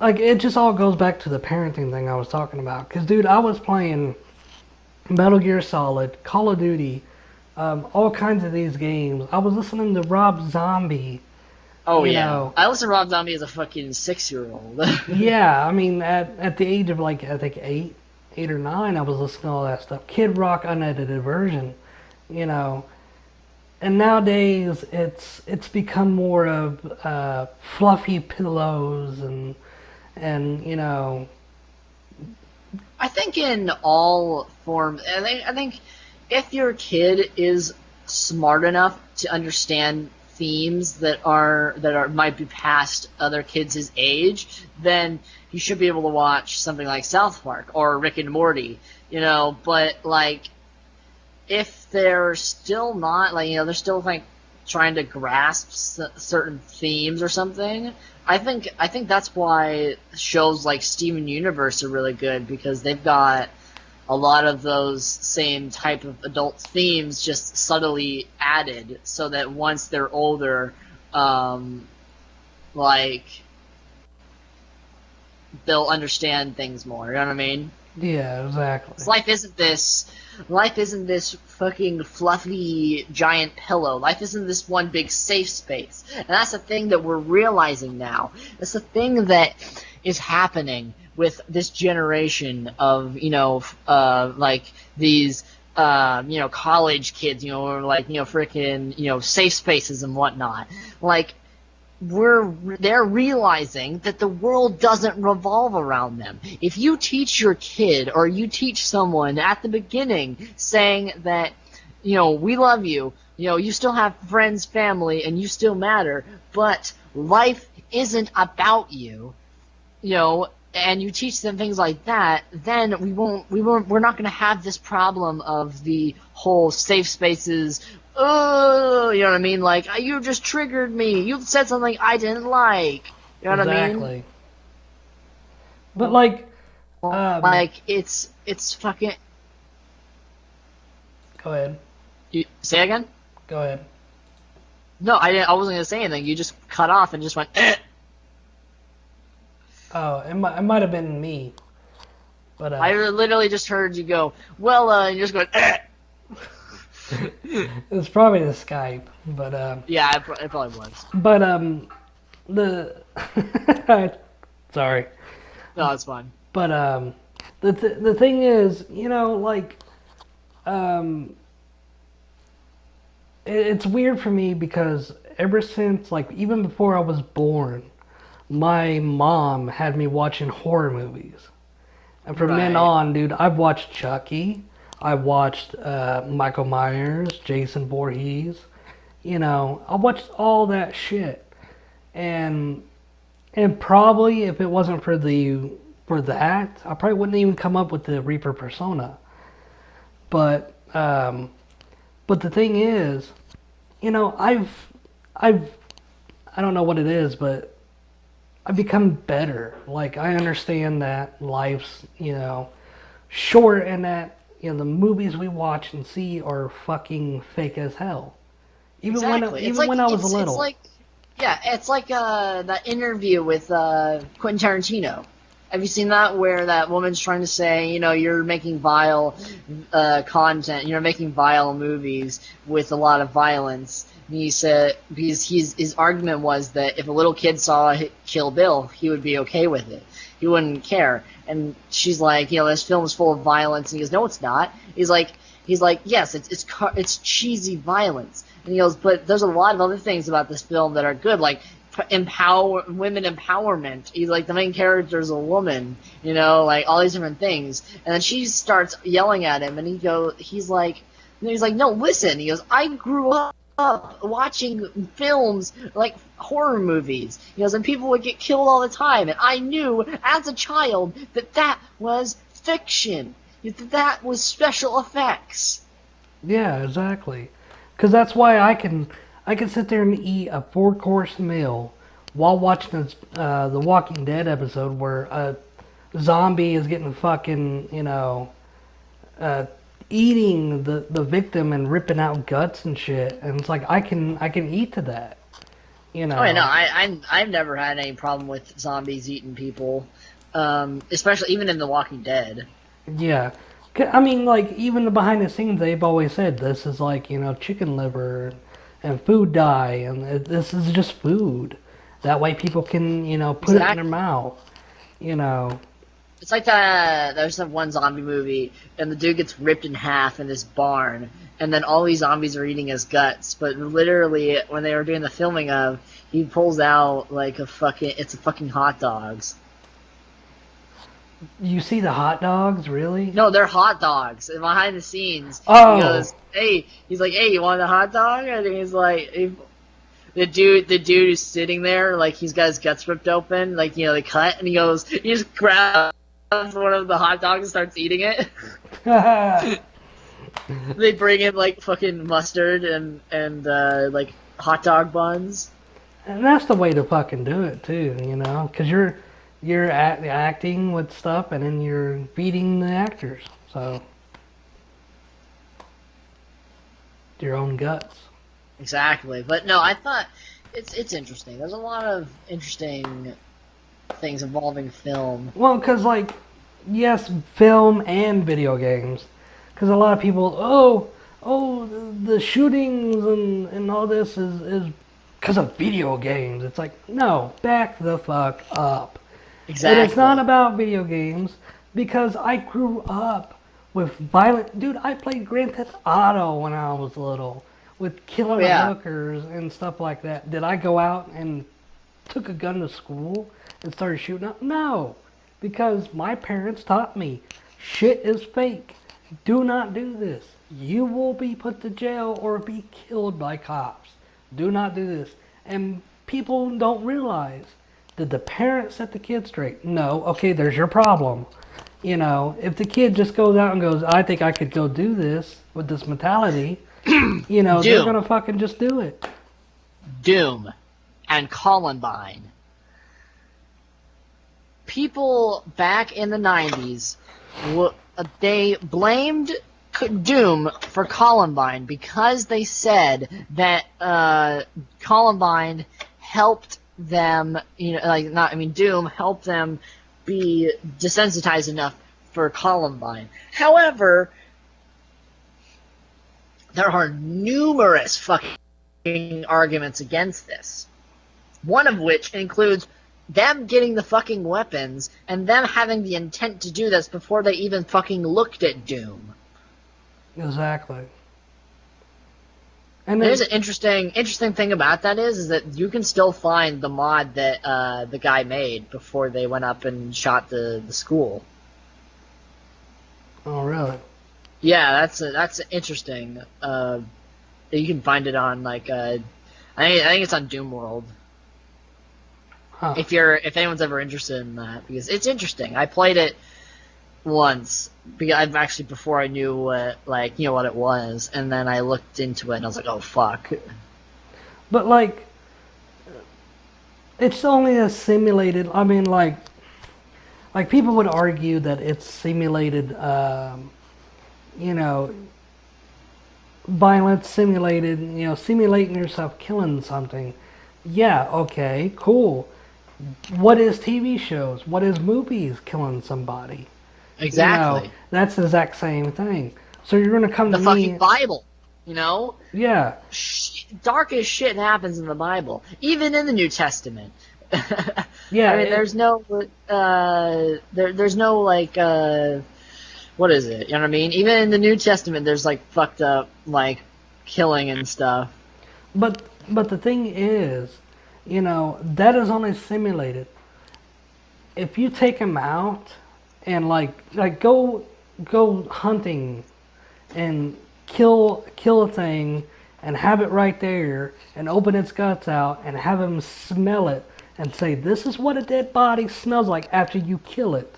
Speaker 1: it just all goes back to the parenting thing I was talking about. Because, dude, I was playing Metal Gear Solid, Call of Duty, all kinds of these games. I was listening to Rob Zombie.
Speaker 2: Oh,
Speaker 1: you
Speaker 2: yeah.
Speaker 1: know.
Speaker 2: I listen to Rob Zombie as a fucking 6-year-old.
Speaker 1: Yeah, I mean, at the age of, I think 8 or 9, I was listening to all that stuff. Kid Rock unedited version, And nowadays, it's become more of fluffy pillows and
Speaker 2: I think in all forms, I think if your kid is smart enough to understand themes that might be past other kids' age, then you should be able to watch something like South Park or Rick and Morty, But if they're still not they're still trying to grasp certain themes or something. I think that's why shows like Steven Universe are really good, because they've got a lot of those same type of adult themes just subtly added, so that once they're older, they'll understand things more. You know what I mean?
Speaker 1: yeah, exactly.
Speaker 2: Life isn't this fucking fluffy giant pillow. Life isn't this one big safe space. And that's the thing that we're realizing now. That's the thing that is happening with this generation of, these, college kids, or freaking, safe spaces and whatnot. they're realizing that the world doesn't revolve around them. If you teach your kid or you teach someone at the beginning saying that, we love you, you still have friends, family, and you still matter, but life isn't about you, and you teach them things like that, then we're not going to have this problem of the whole safe spaces. Oh, you know what I mean? Like, you just triggered me. You said something I didn't like. You know what I mean?
Speaker 1: Exactly. But like,
Speaker 2: Like, it's fucking.
Speaker 1: go ahead.
Speaker 2: You say again?
Speaker 1: Go ahead.
Speaker 2: No, I wasn't gonna say anything. You just cut off and just went.
Speaker 1: Oh, it might have been me. But
Speaker 2: I literally just heard you go. Well, and you just go.
Speaker 1: it's probably the Skype, but
Speaker 2: Yeah, it probably was.
Speaker 1: but the sorry,
Speaker 2: No, it's fine.
Speaker 1: but the thing is, like it's weird for me because ever since, like, even before I was born, my mom had me watching horror movies, and from then
Speaker 2: Right.
Speaker 1: on, dude, I've watched Chucky. I watched Michael Myers, Jason Voorhees. I watched all that shit, and probably if it wasn't for that, I probably wouldn't even come up with the Reaper persona. But the thing is, I've I don't know what it is, but I've become better. Like, I understand that life's short, and that the movies we watch and see are fucking fake as hell. Even
Speaker 2: Exactly.
Speaker 1: when I was little.
Speaker 2: It's like that interview with Quentin Tarantino. Have you seen that, where that woman's trying to say, you're making vile content, you're making vile movies with a lot of violence. And he said, because his argument was that if a little kid saw Kill Bill, he would be okay with it. He wouldn't care. And she's like, this film is full of violence. And he goes, no, it's not. He's like, yes, it's cheesy violence. And he goes, but there's a lot of other things about this film that are good, like women empowerment. He's like, the main character is a woman, like all these different things. And then she starts yelling at him, and he's like, no, listen. He goes, I grew up watching films like horror movies, and people would get killed all the time, and I knew as a child that was fiction, that was special effects.
Speaker 1: Yeah, exactly. Because that's why I can sit there and eat a 4-course meal while watching the Walking Dead episode where a zombie is getting fucking eating the victim and ripping out guts and shit, and it's like I can eat to that.
Speaker 2: Oh, I know. I've never had any problem with zombies eating people, especially even in The Walking Dead.
Speaker 1: Yeah. I mean, like, even the behind the scenes, they've always said this is like, chicken liver and food dye, and this is just food. That way people can, put it in their mouth,
Speaker 2: It's like there's that one zombie movie, and the dude gets ripped in half in this barn, and then all these zombies are eating his guts, but literally, when they were doing the filming of, he pulls out, like, it's a fucking hot dogs.
Speaker 1: You see the hot dogs, really?
Speaker 2: No, they're hot dogs. And behind the scenes,
Speaker 1: Oh.
Speaker 2: he goes, he's like, hey, you want a hot dog? And he's like, the dude is sitting there, like, he's got his guts ripped open, like, they cut, and he just grabs one of the hot dogs and starts eating it. They bring in, like, fucking mustard and like, hot dog buns.
Speaker 1: And that's the way to fucking do it, too, because you're acting with stuff, and then you're feeding the actors, so your own guts.
Speaker 2: Exactly, but no, I thought it's interesting. There's a lot of interesting things involving film.
Speaker 1: Well, because, like, yes, film and video games, because a lot of people, the shootings and all this is because of video games. It's like, no, back the fuck up.
Speaker 2: Exactly.
Speaker 1: And it's not about video games, because I grew up with violent... Dude, I played Grand Theft Auto when I was little, with killing hookers and stuff like that. Did I go out and took a gun to school and started shooting up? No, because my parents taught me shit is fake. Do not do this. You will be put to jail or be killed by cops. Do not do this. And people don't realize, did the parents set the kid straight? No. Okay, there's your problem. You know, if the kid just goes out and goes, I think I could go do this with this mentality, you know, they're
Speaker 2: Doom.
Speaker 1: going to fucking just do it.
Speaker 2: Doom and Columbine. People back in the 90s, they blamed Doom for Columbine because they said that Columbine helped them, Doom helped them be desensitized enough for Columbine. However, there are numerous fucking arguments against this. One of which includes them getting the fucking weapons and them having the intent to do this before they even fucking looked at Doom.
Speaker 1: Exactly. And
Speaker 2: There's an interesting thing about that is that you can still find the mod that the guy made before they went up and shot the school.
Speaker 1: Oh, really?
Speaker 2: Yeah, that's interesting. You can find it on I think it's on Doom World.
Speaker 1: Huh.
Speaker 2: If anyone's ever interested in that, because it's interesting. I played it once because I've actually before I knew what it was, and then I looked into it and I was like, oh fuck.
Speaker 1: But like, it's only a simulated. I mean, like people would argue that it's simulated. You know, violence simulated. You know, simulating yourself killing something. Yeah. Okay. Cool. What is TV shows? What is movies killing somebody?
Speaker 2: Exactly.
Speaker 1: You know, that's the exact same thing. So you're going to come
Speaker 2: The
Speaker 1: to
Speaker 2: fucking
Speaker 1: me.
Speaker 2: Bible, you know?
Speaker 1: Yeah.
Speaker 2: Darkest shit happens in the Bible, even in the New Testament.
Speaker 1: Yeah.
Speaker 2: I mean, there's no, there's no like, what is it? You know what I mean? Even in the New Testament, there's like fucked up like killing and stuff.
Speaker 1: But the thing is, you know, that is only simulated. If you take him out and like go hunting and kill a thing and have it right there and open its guts out and have him smell it and say, this is what a dead body smells like after you kill it.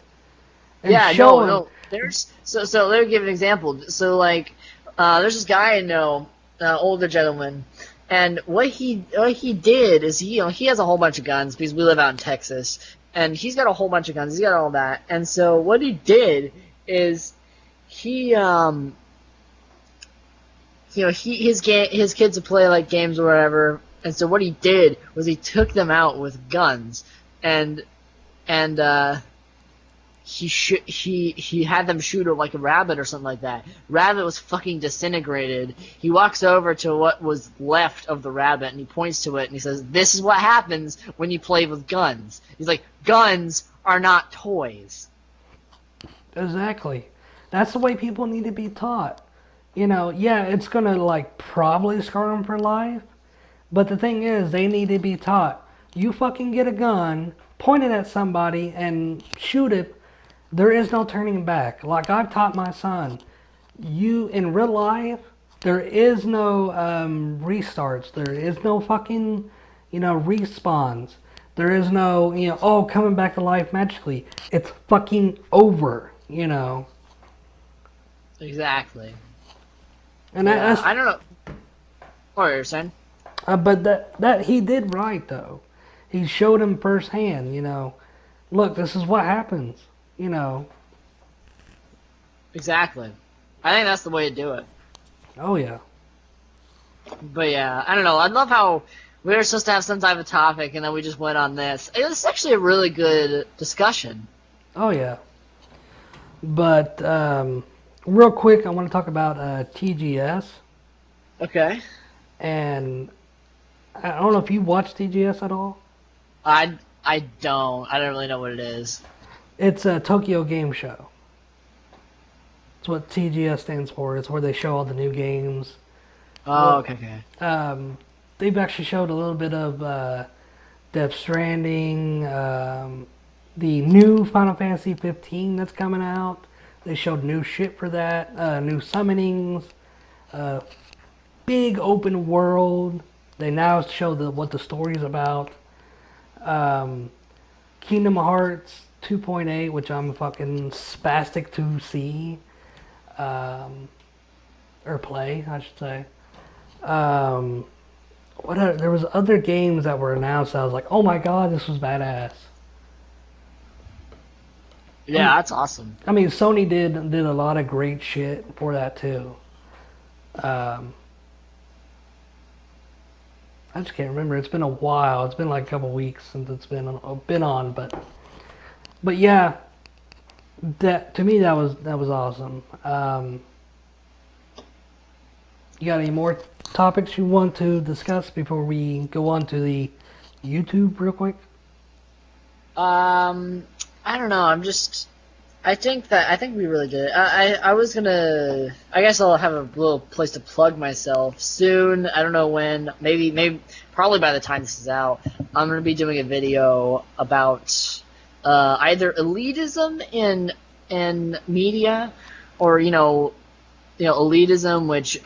Speaker 1: And
Speaker 2: Yeah,
Speaker 1: show him.
Speaker 2: no. There's so let me give an example. So like, there's this guy I know, older gentleman, and what he did is he has a whole bunch of guns because we live out in Texas, and he's got a whole bunch of guns. He's got all that, and so what he did is he his kids would play like games or whatever, and so what he did was he took them out with guns, and he had them shoot like a rabbit or something like that. Rabbit was fucking disintegrated. He walks over to what was left of the rabbit and he points to it and he says, "This is what happens when you play with guns." He's like, "Guns are not toys."
Speaker 1: Exactly. That's the way people need to be taught. You know, yeah, it's going to like probably scar them for life. But the thing is, they need to be taught. You fucking get a gun, point it at somebody and shoot it. There is no turning back. Like I've taught my son, you in real life, there is no restarts. There is no fucking, respawns. There is no, coming back to life magically. It's fucking over,
Speaker 2: Exactly.
Speaker 1: And
Speaker 2: Yeah, I don't know. What are you saying?
Speaker 1: But that he did right though. He showed him firsthand. Look, this is what happens.
Speaker 2: Exactly. I think that's the way to do it.
Speaker 1: Oh yeah.
Speaker 2: But yeah, I don't know. I love how we were supposed to have some type of topic and then we just went on this. It's actually a really good discussion.
Speaker 1: Oh yeah. But real quick, I want to talk about TGS.
Speaker 2: Okay.
Speaker 1: And I don't know if you watch TGS at all.
Speaker 2: I don't. I don't really know what it is.
Speaker 1: It's a Tokyo Game Show. It's what TGS stands for. It's where they show all the new games.
Speaker 2: Oh, okay.
Speaker 1: They've actually showed a little bit of Death Stranding, the new Final Fantasy 15 that's coming out. They showed new shit for that, new summonings, big open world. They now show what the story's about. Kingdom Hearts 2.8, which I'm fucking spastic to see, or play, I should say. There was other games that were announced. I was like, oh my god, this was badass.
Speaker 2: Yeah, that's awesome.
Speaker 1: I mean, Sony did a lot of great shit for that too. I just can't remember. It's been a while. It's been like a couple weeks since it's been on, but yeah, that to me that was awesome. You got any more topics you want to discuss before we go on to the YouTube real quick?
Speaker 2: I don't know. I think we really did. I guess I'll have a little place to plug myself soon. I don't know when. Maybe probably by the time this is out, I'm gonna be doing a video about either elitism in media, or elitism, which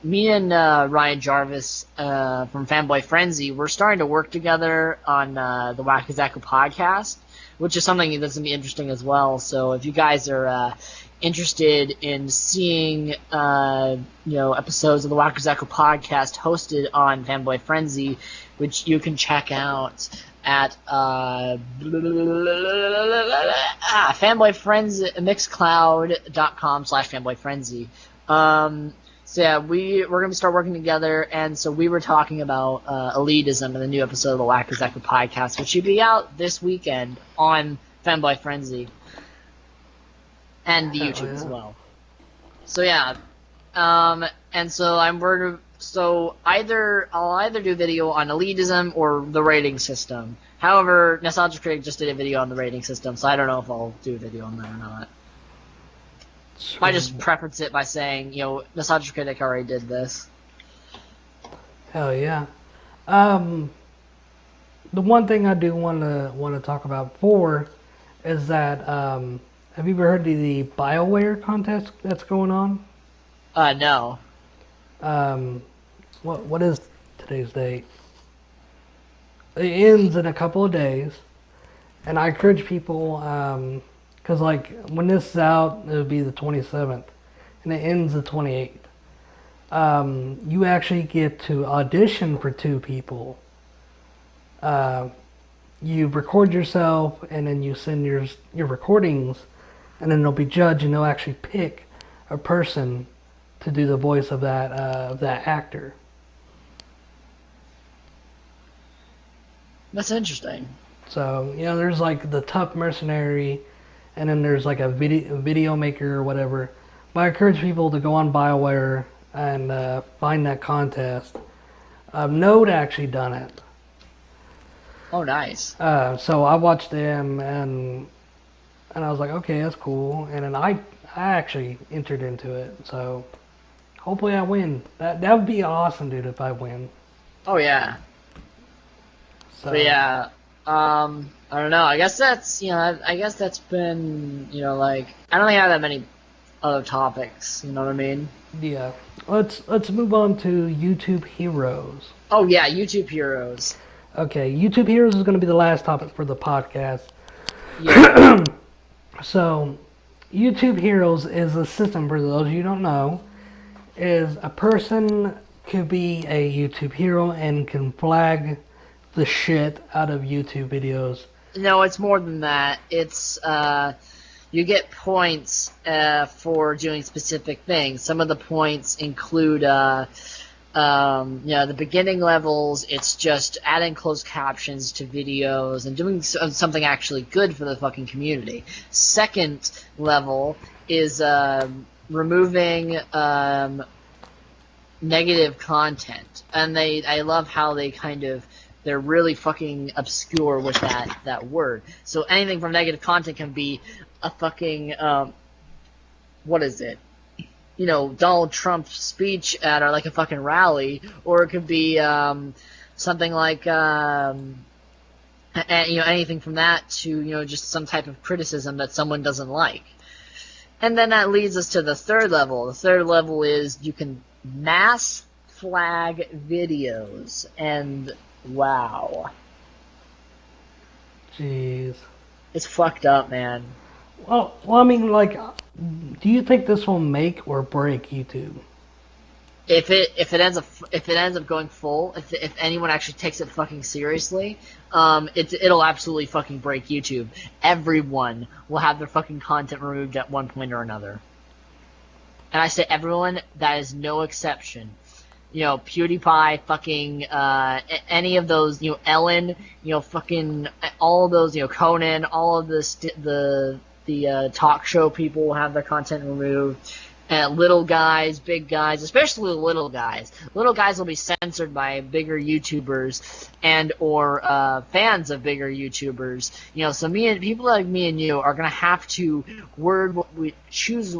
Speaker 2: me and Ryan Jarvis from Fanboy Frenzy, we're starting to work together on the Wakazaku podcast, which is something that's going to be interesting as well. So if you guys are interested in seeing episodes of the Wakazaku podcast hosted on Fanboy Frenzy, which you can check out at fanboyfrenzy.mixcloud.com/fanboyfrenzy. So yeah, we're gonna start working together, and so we were talking about elitism in the new episode of the Wakazaku podcast, which should be out this weekend on Fanboy Frenzy and the YouTube as well. So yeah, and so I'll either do a video on elitism or the rating system. However, Nostalgia Critic just did a video on the rating system, so I don't know if I'll do a video on that or not. I just preference it by saying, Nostalgia Critic already did this.
Speaker 1: Hell yeah. The one thing I do want to talk about before is that have you ever heard of the BioWare contest that's going on?
Speaker 2: No.
Speaker 1: What is today's date? It ends in a couple of days, and I encourage people, because when this is out, it'll be the 27th, and it ends the 28th. You actually get to audition for 2 people. You record yourself, and then you send your recordings, and then they'll be judged, and they'll actually pick a person to do the voice of that actor.
Speaker 2: That's interesting.
Speaker 1: So there's the tough mercenary, and then there's a video maker or whatever. But I encourage people to go on BioWare and find that contest. Node actually done it.
Speaker 2: Oh, nice.
Speaker 1: So I watched them, and I was like, okay, that's cool. And then I actually entered into it. So hopefully I win. That would be awesome, dude, if I win.
Speaker 2: Oh yeah.
Speaker 1: So
Speaker 2: but yeah, I don't know. I guess that's been I don't think I have that many other topics. You know what I mean?
Speaker 1: Yeah. Let's move on to YouTube Heroes.
Speaker 2: Oh yeah, YouTube Heroes.
Speaker 1: Okay, YouTube Heroes is going to be the last topic for the podcast.
Speaker 2: Yeah.
Speaker 1: So, YouTube Heroes is a system, for those of you who don't know, is a person could be a YouTube hero and can flag the shit out of YouTube videos.
Speaker 2: No, it's more than that. It's you get points for doing specific things. Some of the points include the beginning levels. It's just adding closed captions to videos and doing something actually good for the fucking community. Second level is removing negative content, and I love how they're really fucking obscure with that word. So anything from negative content can be a fucking what is it? Donald Trump's speech at a fucking rally, or it could be something like and anything from that to just some type of criticism that someone doesn't like. And then that leads us to the third level. The third level is you can mass flag videos, and wow,
Speaker 1: Jeez.
Speaker 2: it's fucked up, man.
Speaker 1: Well, I mean, like, do you think this will make or break YouTube?
Speaker 2: If it ends up going full, if anyone actually takes it fucking seriously, it'll absolutely fucking break YouTube. Everyone will have their fucking content removed at one point or another. And I say everyone, that is no exception. PewDiePie, fucking any of those, Ellen, fucking all of those, Conan, all of the talk show people will have their content removed. Little guys, big guys, especially little guys. Little guys will be censored by bigger YouTubers and or fans of bigger YouTubers. So people like me and you are gonna have to choose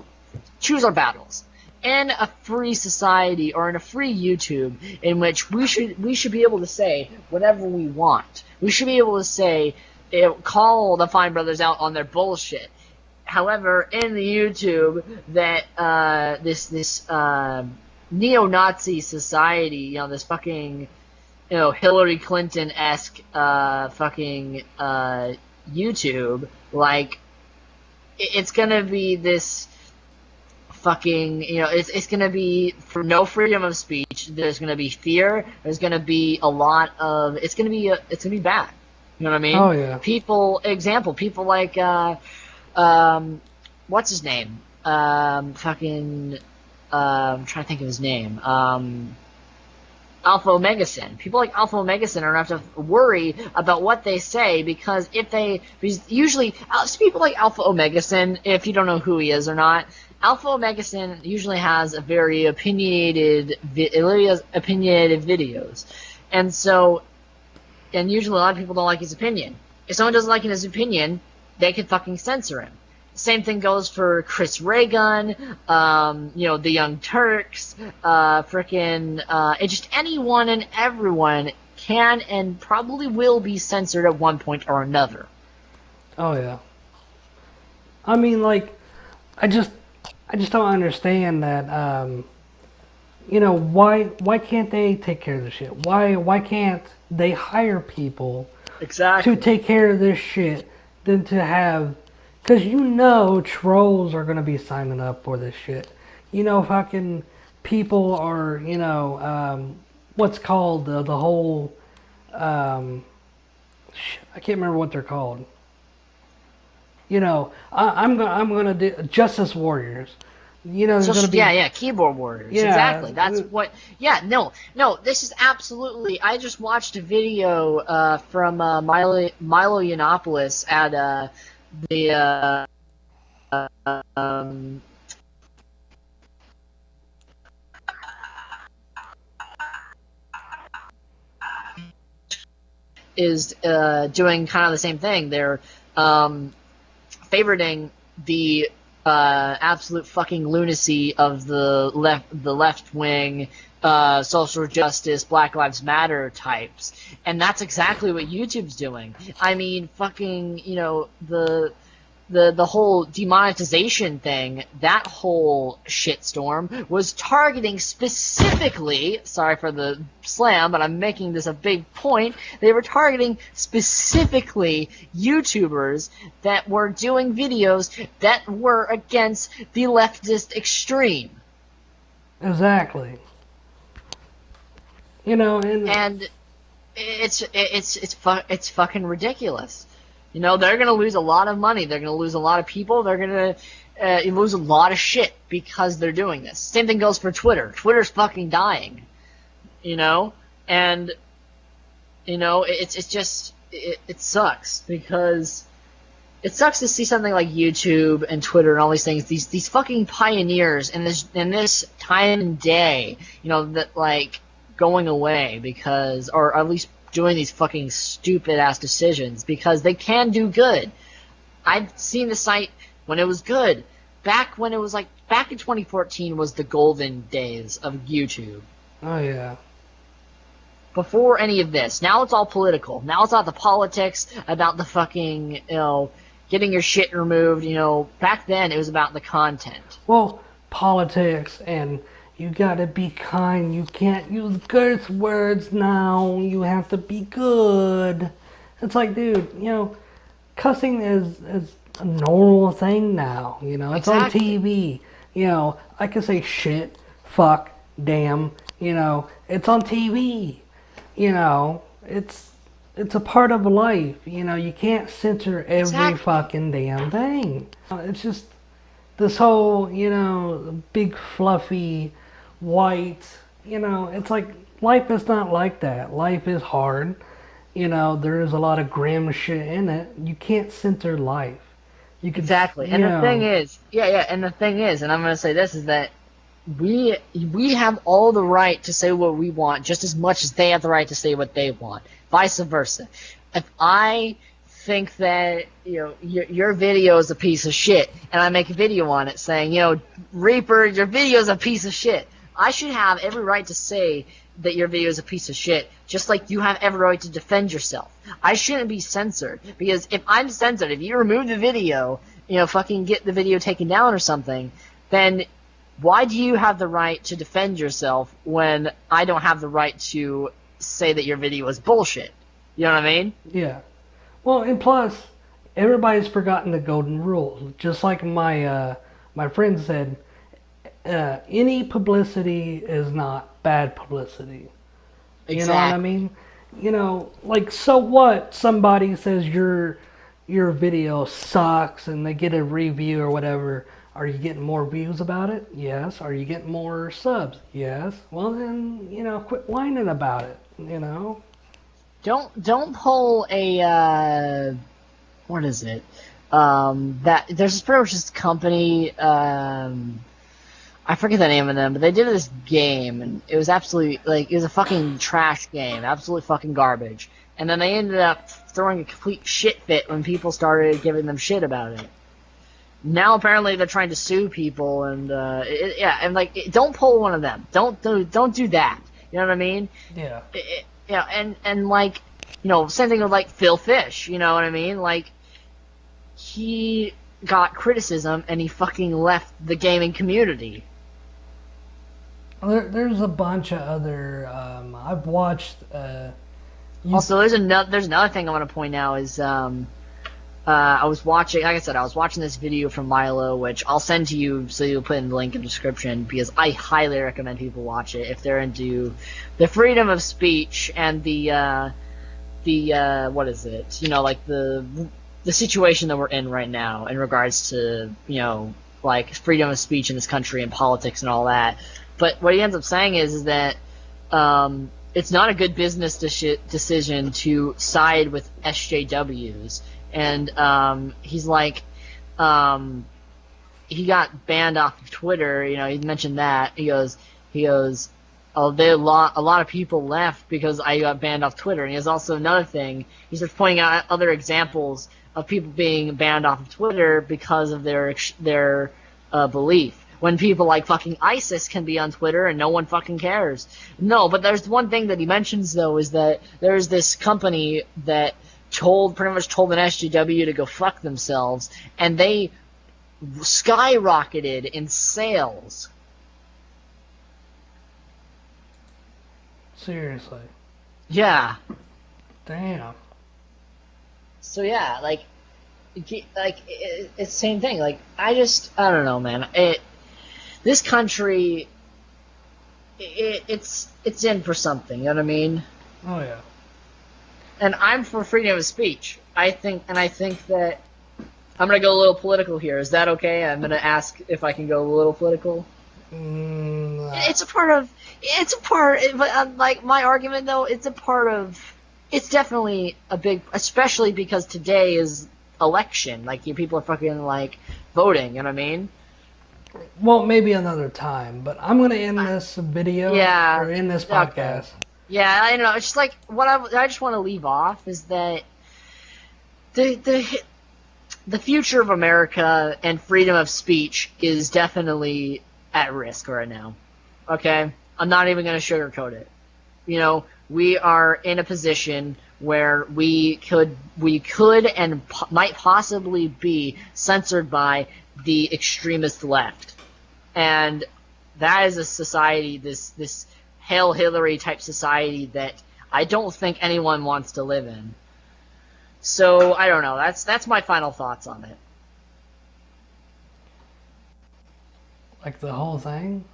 Speaker 2: our battles. In a free society or in a free YouTube, in which we should be able to say whatever we want. We should be able to say, call the Fine Brothers out on their bullshit. However, in the YouTube that this neo-Nazi society, this fucking Hillary Clinton-esque fucking YouTube, like it's gonna be this fucking it's gonna be for no freedom of speech. There's gonna be fear. There's gonna be a lot of it's gonna be bad. You know what I mean?
Speaker 1: Oh yeah.
Speaker 2: People like what's his name? I'm trying to think of his name. Alpha Omega Sin. People like Alpha Omega Sin are going to have to worry about what they say because usually people like Alpha Omega Sin, if you don't know who he is or not, Alpha Omega Sin usually has a very opinionated videos. And usually a lot of people don't like his opinion. If someone doesn't like his opinion, they can fucking censor him. Same thing goes for Chris Ray-Gun, the Young Turks, just anyone and everyone can and probably will be censored at one point or another.
Speaker 1: Oh yeah. I mean, like, I just don't understand that. Why can't they take care of this shit? Why can't they hire people
Speaker 2: exactly
Speaker 1: to take care of this shit than to have? Because trolls are gonna be signing up for this shit. Fucking people are what's called the whole I can't remember what they're called. I'm gonna do Justice Warriors. There's gonna be
Speaker 2: keyboard warriors.
Speaker 1: Yeah,
Speaker 2: exactly. That's what. Yeah, no. This is absolutely. I just watched a video from Milo Yiannopoulos at the is doing kind of the same thing. They're favoriting the absolute fucking lunacy of the left wing, social justice, Black Lives Matter types, and that's exactly what YouTube's doing. I mean, fucking, the whole demonetization thing, that whole shitstorm was targeting specifically, sorry for the slam, but I'm making this a big point, they were targeting specifically YouTubers that were doing videos that were against the leftist extreme.
Speaker 1: Exactly.
Speaker 2: And it's fucking ridiculous. They're gonna lose a lot of money. They're gonna lose a lot of people. They're gonna lose a lot of shit because they're doing this. Same thing goes for Twitter. Twitter's fucking dying. And it sucks because it sucks to see something like YouTube and Twitter and all these things. These fucking pioneers in this time and day. That like going away because, or at least doing these fucking stupid ass decisions because they can do good. I've seen the site when it was good. Back in 2014 was the golden days of YouTube.
Speaker 1: Oh yeah.
Speaker 2: before any of this. Now it's all political. Now it's about the politics, about the fucking, getting your shit removed. Back then it was about the content.
Speaker 1: Well, politics, and you gotta be kind. You can't use curse words now. You have to be good. It's like, dude, cussing is a normal thing now. It's on
Speaker 2: Exactly.
Speaker 1: TV. I can say shit, fuck, damn. It's on TV. It's a part of life. You can't censor every
Speaker 2: Exactly.
Speaker 1: fucking damn thing. It's just this whole, big fluffy white, it's like life is not like that. Life is hard. There is a lot of grim shit in it. You can't censor life. You could,
Speaker 2: Exactly. And the thing is, and the thing is, and I'm going to say this, is that we have all the right to say what we want just as much as they have the right to say what they want. Vice versa. If I think that your video is a piece of shit, and I make a video on it saying, Reaper, your video is a piece of shit, I should have every right to say that your video is a piece of shit, just like you have every right to defend yourself. I shouldn't be censored, because if I'm censored, if you remove the video, fucking get the video taken down or something, then why do you have the right to defend yourself when I don't have the right to say that your video is bullshit? You know what I mean?
Speaker 1: yeah. Well, and plus, everybody's forgotten the golden rule. Just like my friend said, any publicity is not bad publicity.
Speaker 2: Exactly.
Speaker 1: You know what I mean? Like, so what? Somebody says your video sucks and they get a review or whatever. Are you getting more views about it? Yes. Are you getting more subs? Yes. Well then, quit whining about it.
Speaker 2: Don't pull a what is it? That there's pretty much this company. I forget the name of them, but they did this game, and it was absolutely it was a fucking trash game, absolutely fucking garbage. And then they ended up throwing a complete shit fit when people started giving them shit about it. Now apparently they're trying to sue people, and don't pull one of them. Don't do that. You know what I mean?
Speaker 1: Yeah.
Speaker 2: And same thing with Phil Fish. You know what I mean? He got criticism and he fucking left the gaming community.
Speaker 1: There's a bunch of other. I've watched.
Speaker 2: Also, there's another thing I want to point out is I was watching, like I said, I was watching this video from Milo, which I'll send to you so you'll put in the link in the description, because I highly recommend people watch it if they're into the freedom of speech and the what is it? The situation that we're in right now in regards to, freedom of speech in this country and politics and all that. But what he ends up saying is that it's not a good business decision to side with SJWs. And he's like, he got banned off of Twitter. He mentioned that. He goes, oh, a lot of people left because I got banned off Twitter. And he has also another thing. He starts pointing out other examples of people being banned off of Twitter because of their belief. When people like fucking ISIS can be on Twitter and no one fucking cares. No, but there's one thing that he mentions though, is that there's this company that pretty much told an SJW to go fuck themselves, and they skyrocketed in sales.
Speaker 1: Seriously.
Speaker 2: Yeah.
Speaker 1: Damn.
Speaker 2: So yeah, it's the same thing. I don't know, man. This country, it's in for something. You know what I mean?
Speaker 1: Oh yeah.
Speaker 2: And I'm for freedom of speech. I think that I'm gonna go a little political here. Is that okay? I'm gonna ask if I can go a little political. It's my argument though. It's definitely a big, especially because today is election. People are fucking voting. You know what I mean?
Speaker 1: Well, maybe another time, but I'm gonna end this video or end this podcast.
Speaker 2: Okay. Yeah, I know. It's just what I just want to leave off is that the future of America and freedom of speech is definitely at risk right now. Okay? I'm not even going to sugarcoat it. we are in a position where we could and might possibly be censored by the extremist left, and that is a society, this Hail Hillary type society that I don't think anyone wants to live in. So I don't know. That's my final thoughts on it.
Speaker 1: Like the whole thing?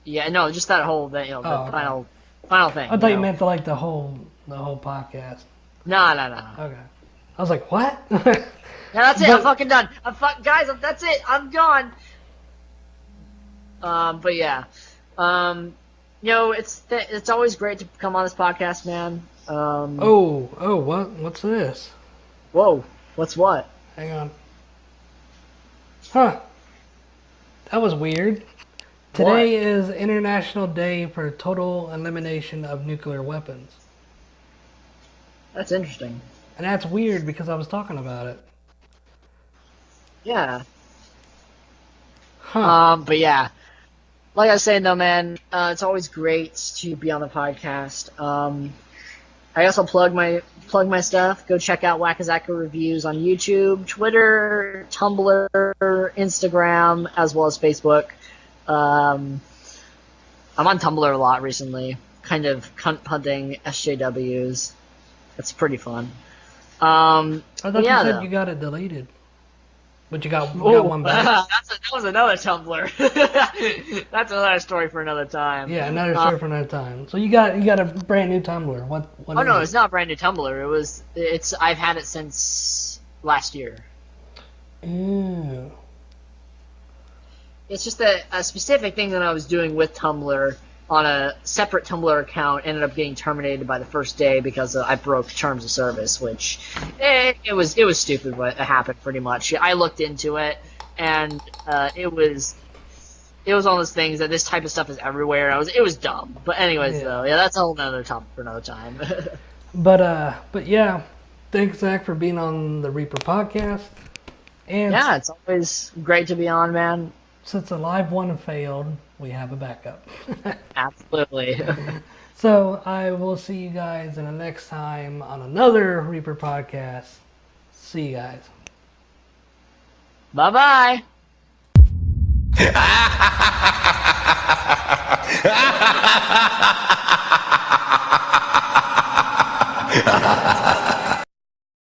Speaker 2: Yeah, no, just that whole thing, the
Speaker 1: okay.
Speaker 2: final thing.
Speaker 1: I thought you meant the whole podcast.
Speaker 2: No.
Speaker 1: Okay. I was like, what?
Speaker 2: Yeah, that's it. I'm fucking done. Guys, that's it. I'm gone. But yeah, it's always great to come on this podcast, man.
Speaker 1: What's this?
Speaker 2: Whoa, what's what?
Speaker 1: Hang on. Huh. That was weird. Today is International Day for Total Elimination of Nuclear Weapons.
Speaker 2: That's interesting.
Speaker 1: And that's weird because I was talking about it.
Speaker 2: Yeah.
Speaker 1: Huh.
Speaker 2: But yeah. Like I was saying though, man, it's always great to be on the podcast. I also plug my stuff. Go check out Wakazaka Reviews on YouTube, Twitter, Tumblr, Instagram, as well as Facebook. I'm on Tumblr a lot recently, kind of cunt punting SJWs. It's pretty fun.
Speaker 1: I thought you said you got it deleted. But you got one back.
Speaker 2: That was another Tumblr. That's another story for another time.
Speaker 1: Yeah, another story for another time. So you got a brand new Tumblr. What
Speaker 2: Oh no, it's not a brand new Tumblr. I've had it since last year.
Speaker 1: Ew.
Speaker 2: It's just a specific thing that I was doing with Tumblr on a separate Tumblr account ended up getting terminated by the first day because I broke terms of service, which it was stupid what happened pretty much. I looked into it, and it was one of those things that this type of stuff is everywhere. It was dumb. But anyways, though, yeah, that's a whole nother topic for another time.
Speaker 1: But yeah, thanks Zach for being on the Reaper podcast. And
Speaker 2: yeah, it's always great to be on, man.
Speaker 1: Since the live one failed, we have a backup.
Speaker 2: Absolutely.
Speaker 1: So I will see you guys in the next time on another Reaper podcast. See you guys.
Speaker 2: Bye-bye.